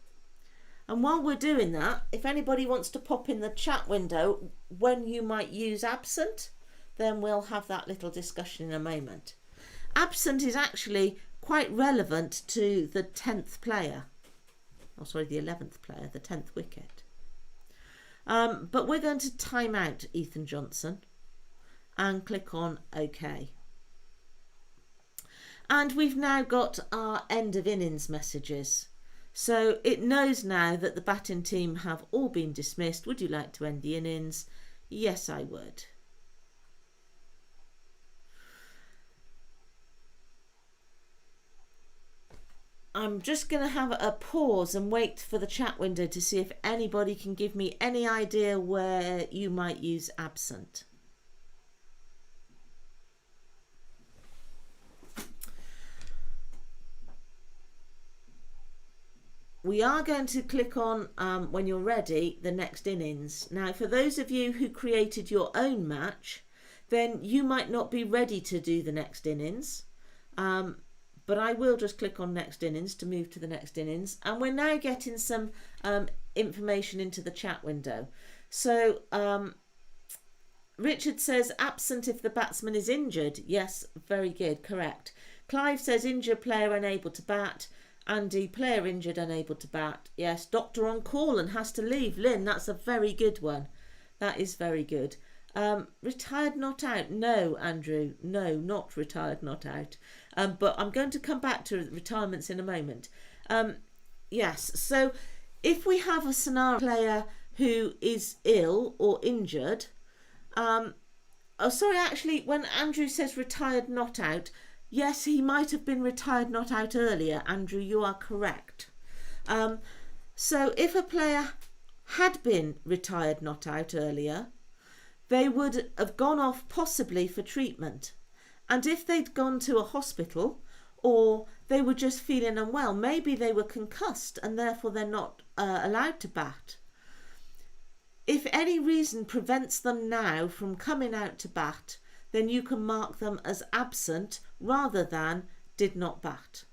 And while we're doing that, if anybody wants to pop in the chat window when you might use absent, then we'll have that little discussion in a moment. Absent is actually quite relevant to the 10th player. Oh, sorry, the 11th player, the 10th wicket. But we're going to time out Ethan Johnson and click on OK. And we've now got our end of innings messages. So it knows now that the batting team have all been dismissed. Would you like to end the innings? Yes, I would. I'm just going to have a pause and wait for the chat window to see if anybody can give me any idea where you might use absent. We are going to click on, when you're ready, the next innings. Now, for those of you who created your own match, then you might not be ready to do the next innings. But I will just click on next innings to move to the next innings. And we're now getting some information into the chat window. So Richard says absent if the batsman is injured. Yes, very good, correct. Clive says injured player unable to bat. Andy, player injured, unable to bat. Yes, doctor on call and has to leave. Lynn, that's a very good one. That is very good. Retired, not out. No, Andrew. No, not retired, not out. But I'm going to come back to retirements in a moment. Yes, so if we have a scenario player who is ill or injured, oh, sorry, actually, when Andrew says retired, not out, yes, he might have been retired, not out earlier. Andrew, you are correct. So if a player had been retired, not out earlier, they would have gone off possibly for treatment. And if they'd gone to a hospital or they were just feeling unwell, maybe they were concussed and therefore they're not allowed to bat. If any reason prevents them now from coming out to bat, then you can mark them as absent rather than did not bat.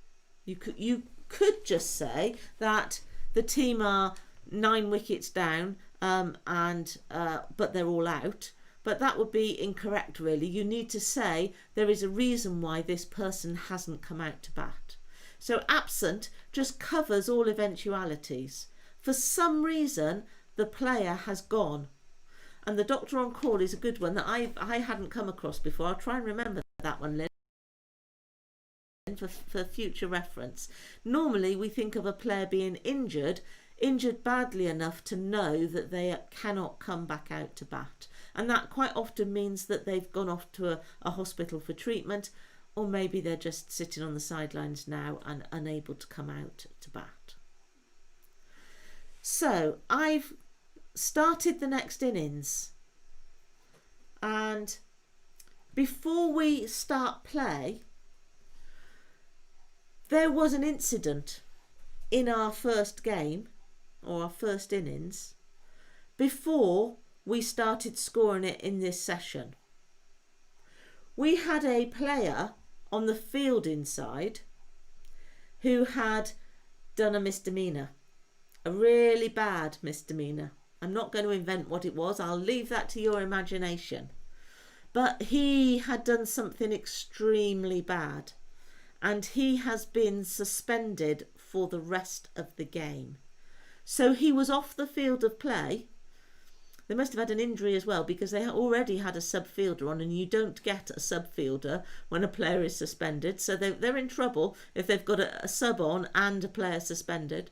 You could just say that the team are 9 wickets down but they're all out. But that would be incorrect, really. You need to say there is a reason why this person hasn't come out to bat. So absent just covers all eventualities. For some reason, the player has gone. And the doctor on call is a good one that I hadn't come across before. I'll try and remember that one, Lynn, for future reference. Normally, we think of a player being injured badly enough to know that they cannot come back out to bat. And that quite often means that they've gone off to a hospital for treatment, or maybe they're just sitting on the sidelines now and unable to come out to bat. So I've started the next innings, and before we start play, there was an incident in our first game, or our first innings, before we started scoring it in this session. We had a player on the fielding side who had done a misdemeanour, a really bad misdemeanour. I'm not going to invent what it was, I'll leave that to your imagination. But he had done something extremely bad, and he has been suspended for the rest of the game. So he was off the field of play. They must have had an injury as well, because they already had a sub-fielder on, and you don't get a sub-fielder when a player is suspended. So they're in trouble if they've got a sub on and a player suspended.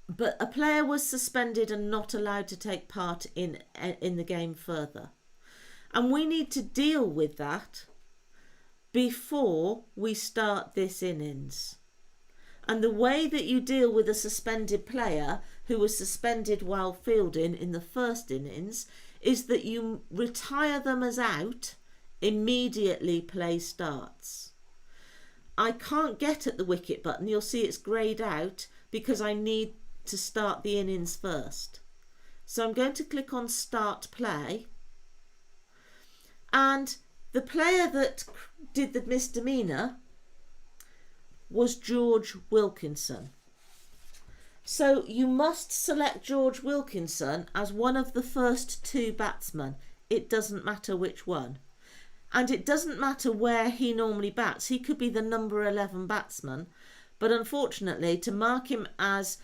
But a player was suspended and not allowed to take part in the game further. And we need to deal with that before we start this innings. And the way that you deal with a suspended player who was suspended while fielding in the first innings is that you retire them as out immediately play starts. I can't get at the wicket button, you'll see it's greyed out, because I need to start the innings first. So I'm going to click on start play, and the player that did the misdemeanour was George Wilkinson. So you must select George Wilkinson as one of the first 2 batsmen. It doesn't matter which one. And it doesn't matter where he normally bats. He could be the number 11 batsman. But unfortunately, to mark him as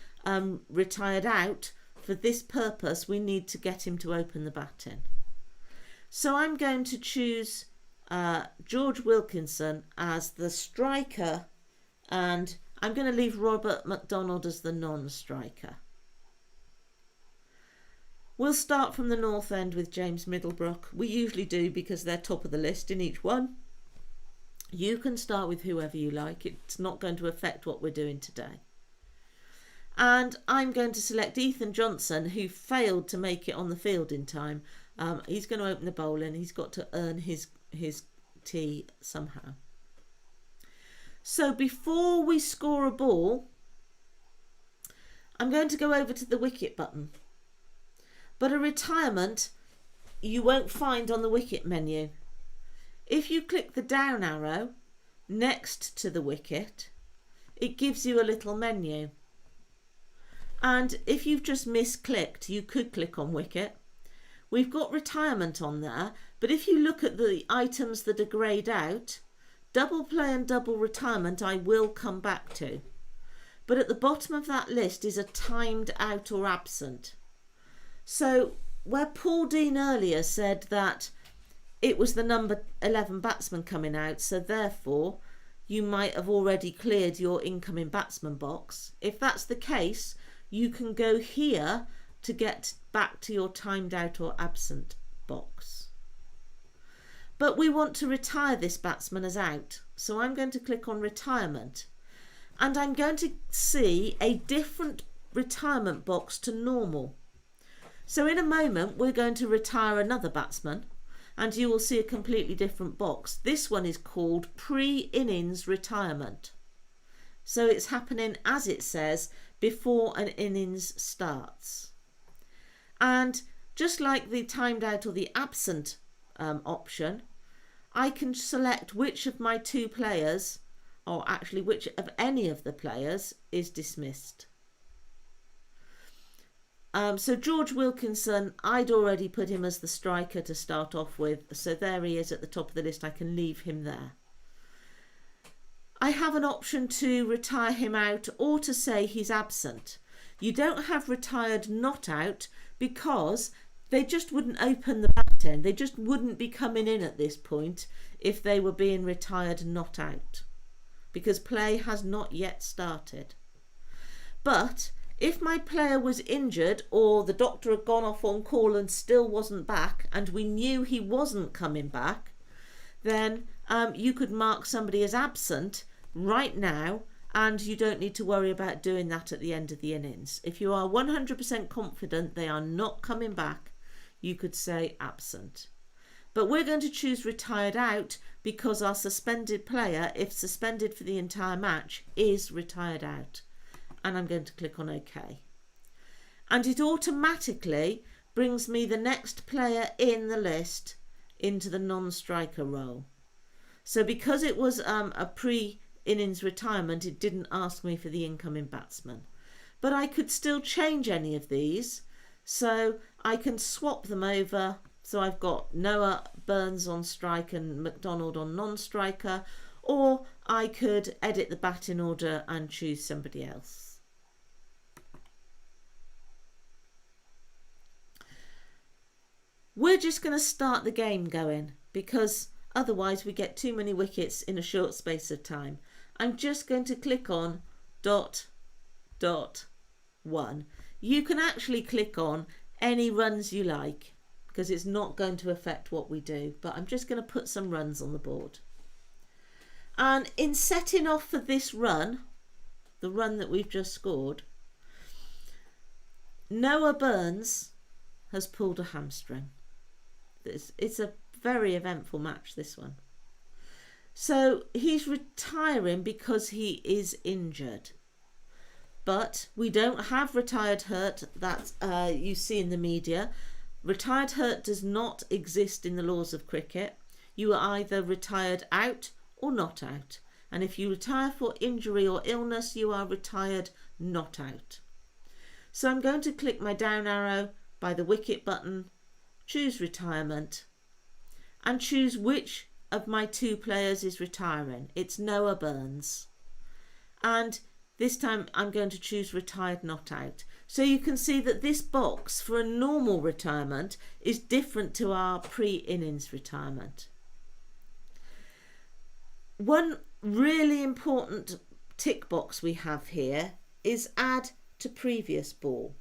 retired out, for this purpose, we need to get him to open the batting. So I'm going to choose George Wilkinson as the striker, and I'm going to leave Robert McDonald as the non-striker. We'll start from the north end with James Middlebrook. We usually do, because they're top of the list in each one. You can start with whoever you like. It's not going to affect what we're doing today. And I'm going to select Ethan Johnson, who failed to make it on the field in time. He's going to open the bowling. He's got to earn his tee somehow. So before we score a ball, I'm going to go over to the wicket button. But a retirement you won't find on the wicket menu. If you click the down arrow next to the wicket, it gives you a little menu. And if you've just misclicked, you could click on wicket. We've got retirement on there, but if you look at the items that are greyed out, double play and double retirement I will come back to. But at the bottom of that list is a timed out or absent. So where Paul Dean earlier said that it was the number 11 batsman coming out, so therefore you might have already cleared your incoming batsman box. If that's the case, you can go here to get back to your timed out or absent box. But we want to retire this batsman as out, so I'm going to click on retirement, and I'm going to see a different retirement box to normal. So in a moment we're going to retire another batsman, and you will see a completely different box. This one is called pre-innings retirement. So it's happening, as it says, before an innings starts. And just like the timed out or the absent option, I can select which of my two players, or actually which of any of the players, is dismissed. So George Wilkinson, I'd already put him as the striker to start off with, so there he is at the top of the list. I can leave him there. I have an option to retire him out or to say he's absent. You don't have retired not out because they just wouldn't open the bat end. They just wouldn't be coming in at this point if they were being retired not out, because play has not yet started. But if my player was injured or the doctor had gone off on call and still wasn't back and we knew he wasn't coming back, then you could mark somebody as absent right now, and you don't need to worry about doing that at the end of the innings. If you are 100% confident they are not coming back, you could say absent. But we're going to choose retired out because our suspended player, if suspended for the entire match, is retired out. And I'm going to click on OK. And it automatically brings me the next player in the list into the non-striker role. So because it was a pre-innings retirement, it didn't ask me for the incoming batsman. But I could still change any of these. So I can swap them over. So I've got Noah Burns on strike and McDonald on non-striker. Or I could edit the batting order and choose somebody else. We're just going to start the game going because otherwise we get too many wickets in a short space of time. I'm just going to click on ... 1. You can actually click on any runs you like because it's not going to affect what we do, but I'm just going to put some runs on the board. And in setting off for this run, the run that we've just scored, Noah Burns has pulled a hamstring. It's a very eventful match, this one. So he's retiring because he is injured. But we don't have retired hurt that you see in the media. Retired hurt does not exist in the laws of cricket. You are either retired out or not out. And if you retire for injury or illness, you are retired not out. So I'm going to click my down arrow by the wicket button, choose retirement, and choose which of my two players is retiring. It's Noah Burns. And this time I'm going to choose retired not out. So you can see that this box for a normal retirement is different to our pre-innings retirement. One really important tick box we have here is add to previous ball.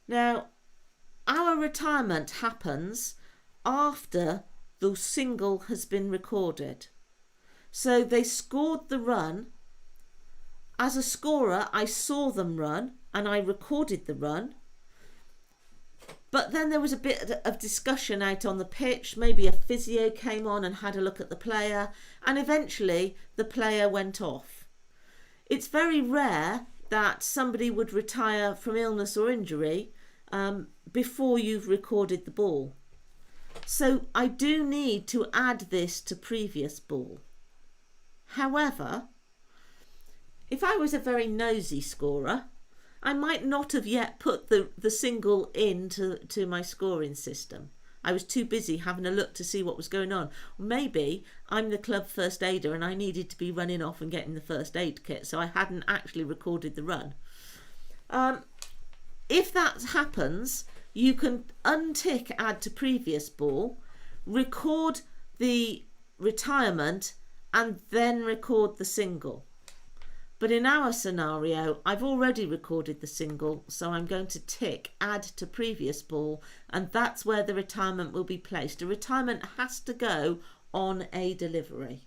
Now, our retirement happens after the single has been recorded. So they scored the run. As a scorer, I saw them run and I recorded the run. But then there was a bit of discussion out on the pitch. Maybe a physio came on and had a look at the player, and eventually the player went off. It's very rare that somebody would retire from illness or injury before you've recorded the ball. So I do need to add this to previous ball. However, if I was a very nosy scorer, I might not have yet put the single into my scoring system. I was too busy having a look to see what was going on. Maybe I'm the club first aider and I needed to be running off and getting the first aid kit, so I hadn't actually recorded the run. If that happens, you can untick add to previous ball, record the retirement, and then record the single. But in our scenario, I've already recorded the single, so I'm going to tick add to previous ball, and that's where the retirement will be placed. A retirement has to go on a delivery.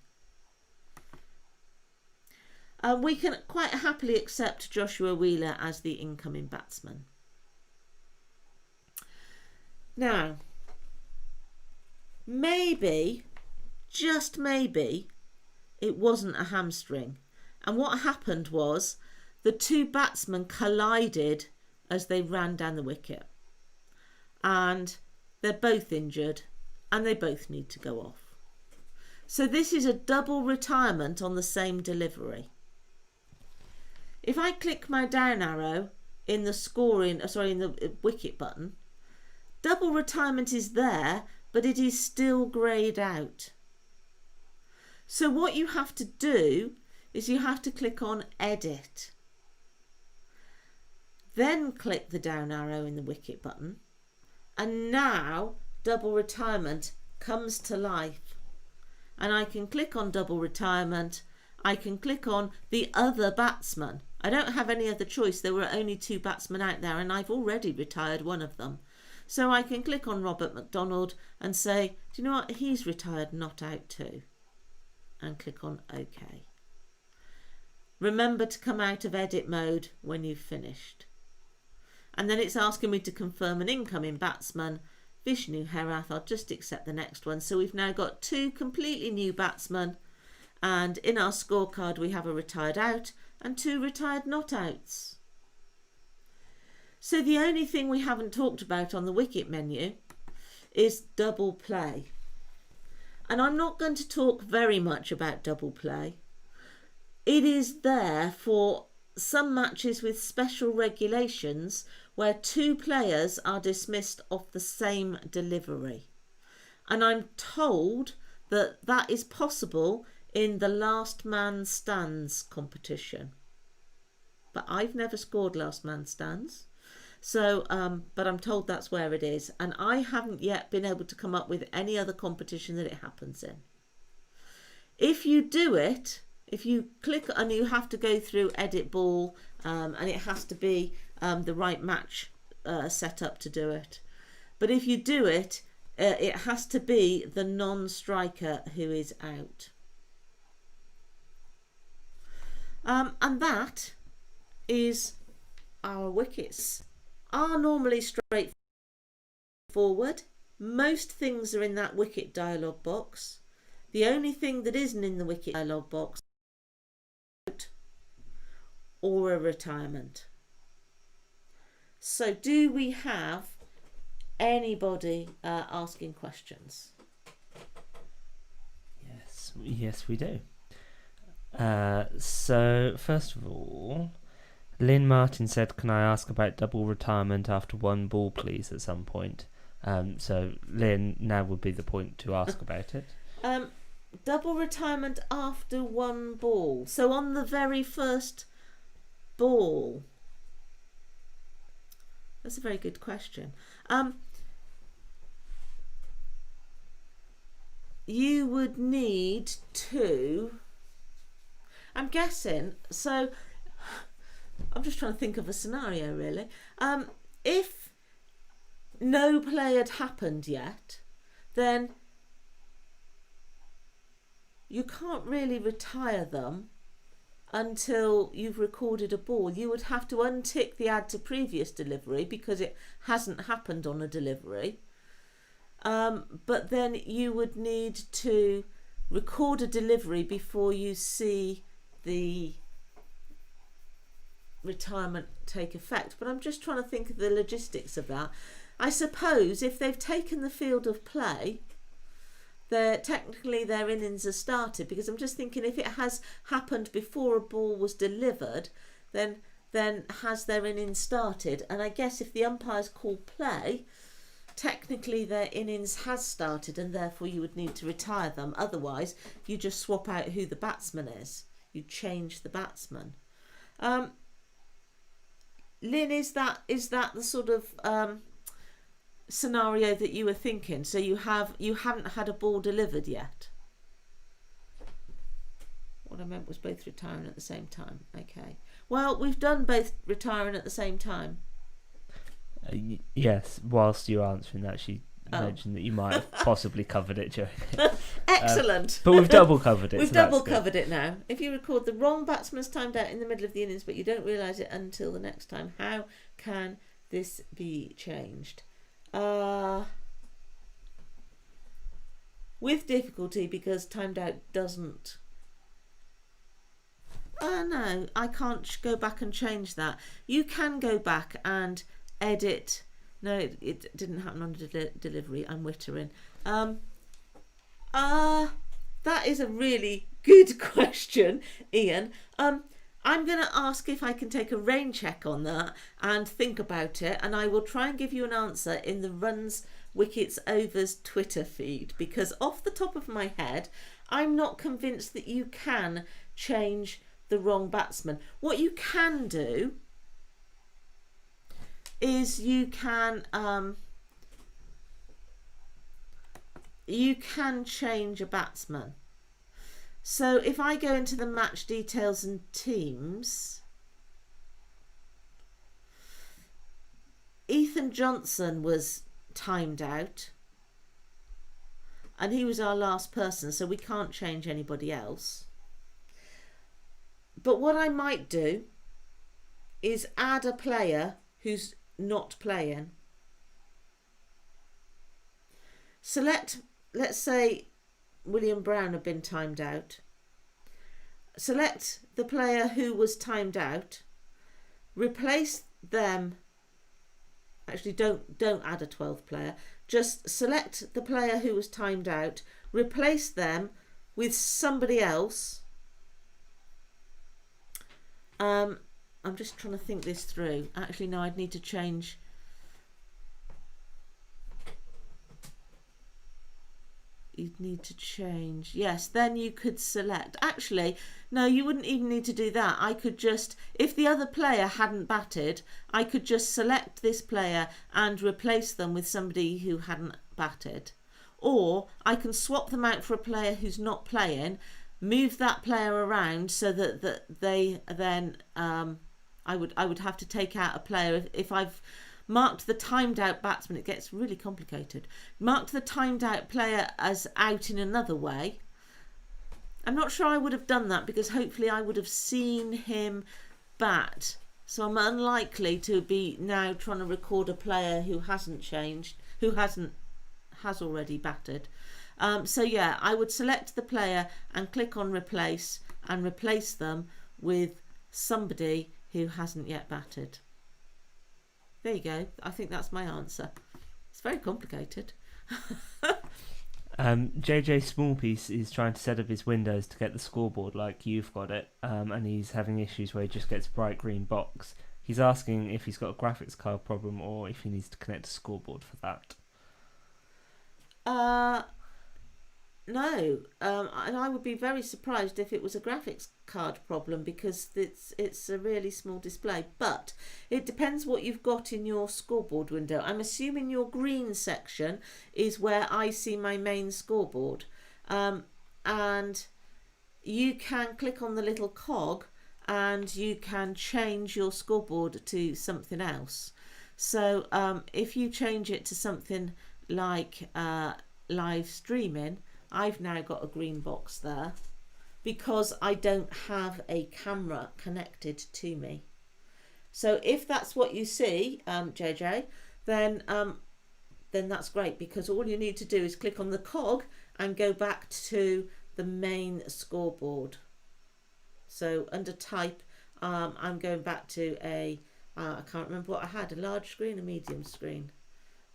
We can quite happily accept Joshua Wheeler as the incoming batsman. Now, maybe, just maybe, it wasn't a hamstring. And what happened was the two batsmen collided as they ran down the wicket. And they're both injured and they both need to go off. So this is a double retirement on the same delivery. If I click my down arrow in the in the wicket button, double retirement is there, but it is still greyed out. So what you have to do is you have to click on edit. Then click the down arrow in the wicket button. And now double retirement comes to life. And I can click on double retirement. I can click on the other batsman. I don't have any other choice. There were only two batsmen out there and I've already retired one of them. So I can click on Robert McDonald and say, do you know what? He's retired, not out too. And click on OK. Remember to come out of edit mode when you've finished. And then it's asking me to confirm an incoming batsman, Vishnu Herath. I'll just accept the next one. So we've now got two completely new batsmen. And in our scorecard, we have a retired out and two retired not outs. So the only thing we haven't talked about on the wicket menu is double play. And I'm not going to talk very much about double play. It is there for some matches with special regulations where two players are dismissed off the same delivery. And I'm told that that is possible in the last man stands competition. But I've never scored last man stands. So, but I'm told that's where it is. And I haven't yet been able to come up with any other competition that it happens in. If you do it, if you click and you have to go through edit ball and it has to be the right match set up to do it. But if you do it, it has to be the non-striker who is out. And that is our wickets. Are normally straightforward. Most things are in that wicket dialog box. The only thing that isn't in the wicket dialog box or a retirement. So do we have anybody asking questions? Yes we do. So first of all, Lynn Martin said, can I ask about double retirement after one ball please at some point? So Lynn, now would be the point to ask about it. Double retirement after one ball. So on the very first ball. That's a very good question. You would need to, I'm guessing, so I'm just trying to think of a scenario really. If no play had happened yet, then you can't really retire them until you've recorded a ball. You would have to untick the add to previous delivery because it hasn't happened on a delivery. But then you would need to record a delivery before you see the retirement take effect. But I'm just trying to think of the logistics of that. I suppose if they've taken the field of play, technically their innings are started, because I'm just thinking if it has happened before a ball was delivered, then has their innings started? And I guess if the umpires call play, technically their innings has started and therefore you would need to retire them. Otherwise, you just swap out who the batsman is. You change the batsman. Lynn, is that the sort of scenario that you were thinking? So you haven't had a ball delivered yet? What I meant was both retiring at the same time. Okay. Well, we've done both retiring at the same time. Yes, whilst you're answering that, she mentioned that you might have possibly covered it during it. Excellent. But we've double covered it. We've double covered it now. If you record the wrong batsman's timed out in the middle of the innings, but you don't realise it until the next time, how can this be changed? With difficulty, because timed out doesn't No, I can't go back and change that. You can go back and edit. No, it didn't happen on delivery. I'm wittering. That is a really good question, Ian. I'm going to ask if I can take a rain check on that and think about it, and I will try and give you an answer in the RunsWktsOvers Twitter feed, because off the top of my head, I'm not convinced that you can change the wrong batsman. What you can do is you can change a batsman. So if I go into the match details and teams, Ethan Johnson was timed out and he was our last person, so we can't change anybody else. But what I might do is add a player who's not playing. Select, let's say William Brown had been timed out. Select the player who was timed out, replace them. Actually, don't add a 12th player. Just select the player who was timed out, replace them with somebody else. I'm just trying to think this through. Actually, no, I'd need to change. You'd need to change. Yes, then you could select. Actually, no, you wouldn't even need to do that. I could just, if the other player hadn't batted, I could just select this player and replace them with somebody who hadn't batted. Or I can swap them out for a player who's not playing, move that player around so that they then I would have to take out a player if I've marked the timed out batsman. It gets really complicated. Marked the timed out player as out in another way. I'm not sure I would have done that because hopefully I would have seen him bat. So I'm unlikely to be now trying to record a player who hasn't changed, has already batted. So yeah, I would select the player and click on replace and replace them with somebody who hasn't yet batted. There you go. I think that's my answer. It's very complicated. JJ Smallpiece is trying to set up his Windows to get the scoreboard like you've got it, and he's having issues where he just gets a bright green box. He's asking if he's got a graphics card problem or if he needs to connect a scoreboard for that. No, and I would be very surprised if it was a graphics card problem because it's a really small display. But it depends what you've got in your scoreboard window. I'm assuming your green section is where I see my main scoreboard, and you can click on the little cog and you can change your scoreboard to something else. So if you change it to something like live streaming, I've now got a green box there because I don't have a camera connected to me. So if that's what you see, JJ, then that's great, because all you need to do is click on the cog and go back to the main scoreboard. So under type, I'm going back to I can't remember what I had, a large screen, a medium screen.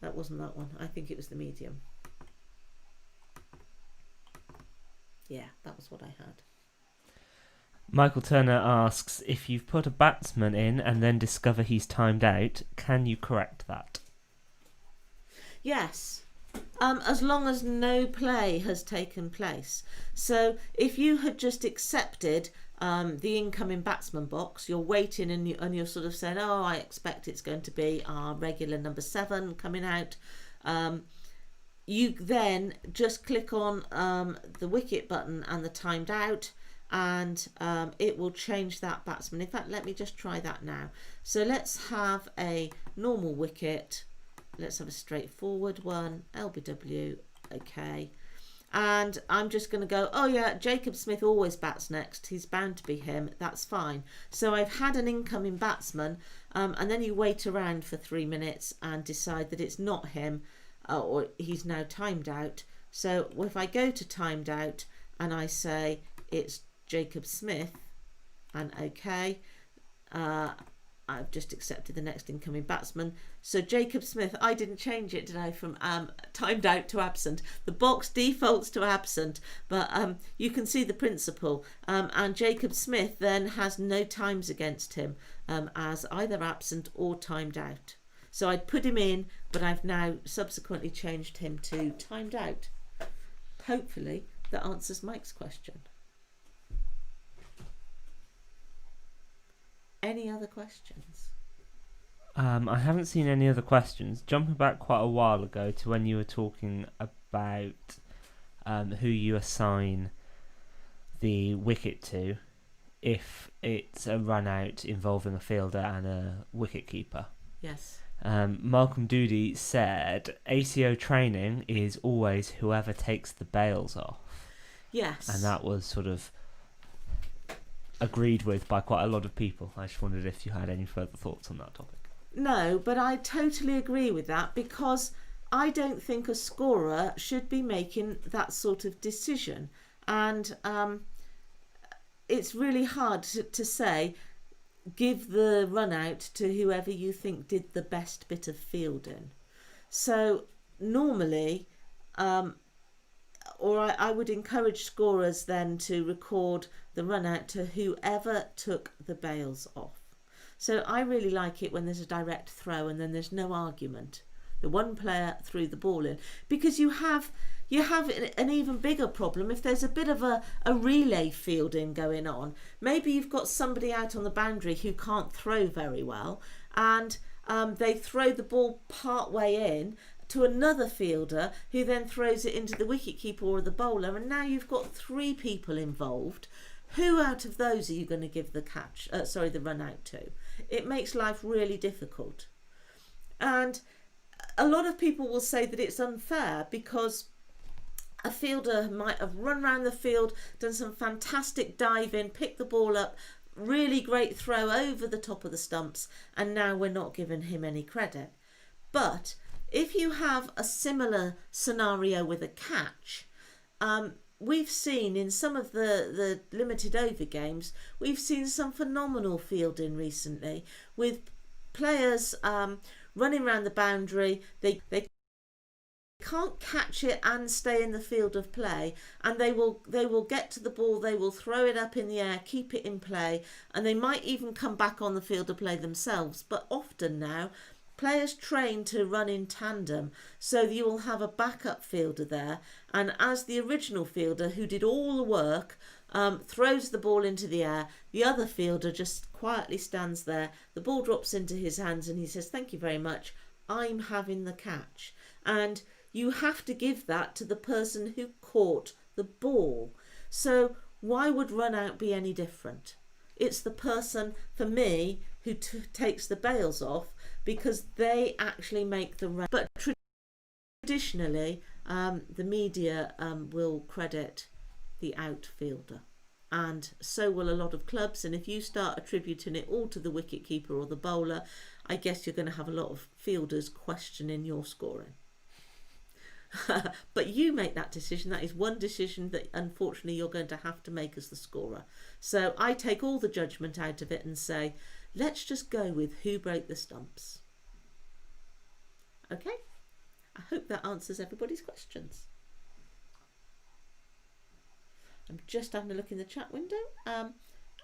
That wasn't that one. I think it was the medium. Yeah, that was what I had. Michael Turner asks, if you've put a batsman in and then discover he's timed out, can you correct that? Yes, as long as no play has taken place. So if you had just accepted the incoming batsman box, you're waiting and you're sort of saying, oh, I expect it's going to be our regular number 7 coming out. You then just click on the wicket button and the timed out, and it will change that batsman. In fact, let me just try that now. So let's have a normal wicket. Let's have a straightforward one, LBW, okay. And I'm just going to go, oh yeah, Jacob Smith always bats next. He's bound to be him. That's fine. So I've had an incoming batsman, and then you wait around for 3 minutes and decide that it's not him, or he's now timed out. So if I go to timed out and I say it's Jacob Smith and OK. I've just accepted the next incoming batsman. So Jacob Smith, I didn't change it, did I, from timed out to absent. The box defaults to absent, but you can see the principle. And Jacob Smith then has no times against him as either absent or timed out. So I'd put him in, but I've now subsequently changed him to timed out. Hopefully that answers Mike's question. Any other questions? I haven't seen any other questions. Jumping back quite a while ago to when you were talking about who you assign the wicket to if it's a run out involving a fielder and a wicket keeper. Yes. Malcolm Doody said ACO training is always whoever takes the bails off. Yes. And that was sort of agreed with by quite a lot of people. I just wondered if you had any further thoughts on that topic. No, but I totally agree with that, because I don't think a scorer should be making that sort of decision. And it's really hard to say, give the run out to whoever you think did the best bit of fielding. So normally, I would encourage scorers then to record the run out to whoever took the bails off. So I really like it when there's a direct throw and then there's no argument. The one player threw the ball in, because you have an even bigger problem if there's a bit of a relay fielding going on. Maybe you've got somebody out on the boundary who can't throw very well, and they throw the ball part way in to another fielder who then throws it into the wicketkeeper or the bowler, and now you've got three people involved. Who out of those are you going to give the run out to? It makes life really difficult. And a lot of people will say that it's unfair because a fielder might have run around the field, done some fantastic diving, picked the ball up, really great throw over the top of the stumps, and now we're not giving him any credit. But if you have a similar scenario with a catch, we've seen in some of the limited over games, we've seen some phenomenal fielding recently with players running around the boundary. They can't catch it and stay in the field of play, and they will get to the ball, they will throw it up in the air, keep it in play, and they might even come back on the field of play themselves. But often now players train to run in tandem, so you will have a backup fielder there, and as the original fielder who did all the work throws the ball into the air, the other fielder just quietly stands there, the ball drops into his hands and he says, "Thank you very much, I'm having the catch." And you have to give that to the person who caught the ball. So why would run out be any different? It's the person, for me, who takes the bails off, because they actually make the run. But traditionally, the media will credit the outfielder, and so will a lot of clubs. And if you start attributing it all to the wicketkeeper or the bowler, I guess you're going to have a lot of fielders questioning your scoring. But you make that decision. That is one decision that unfortunately you're going to have to make as the scorer. So I take all the judgment out of it and say, let's just go with who broke the stumps. Okay, I hope that answers everybody's questions. I'm just having a look in the chat window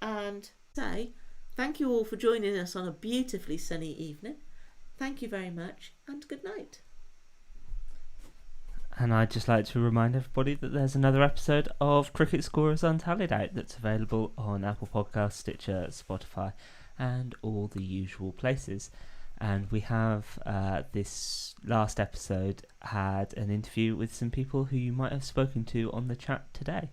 and say thank you all for joining us on a beautifully sunny evening. Thank you very much and good night. And I'd just like to remind everybody that there's another episode of Cricket Scorers Untitled Out that's available on Apple Podcasts, Stitcher, Spotify, and all the usual places. And we have, this last episode, had an interview with some people who you might have spoken to on the chat today.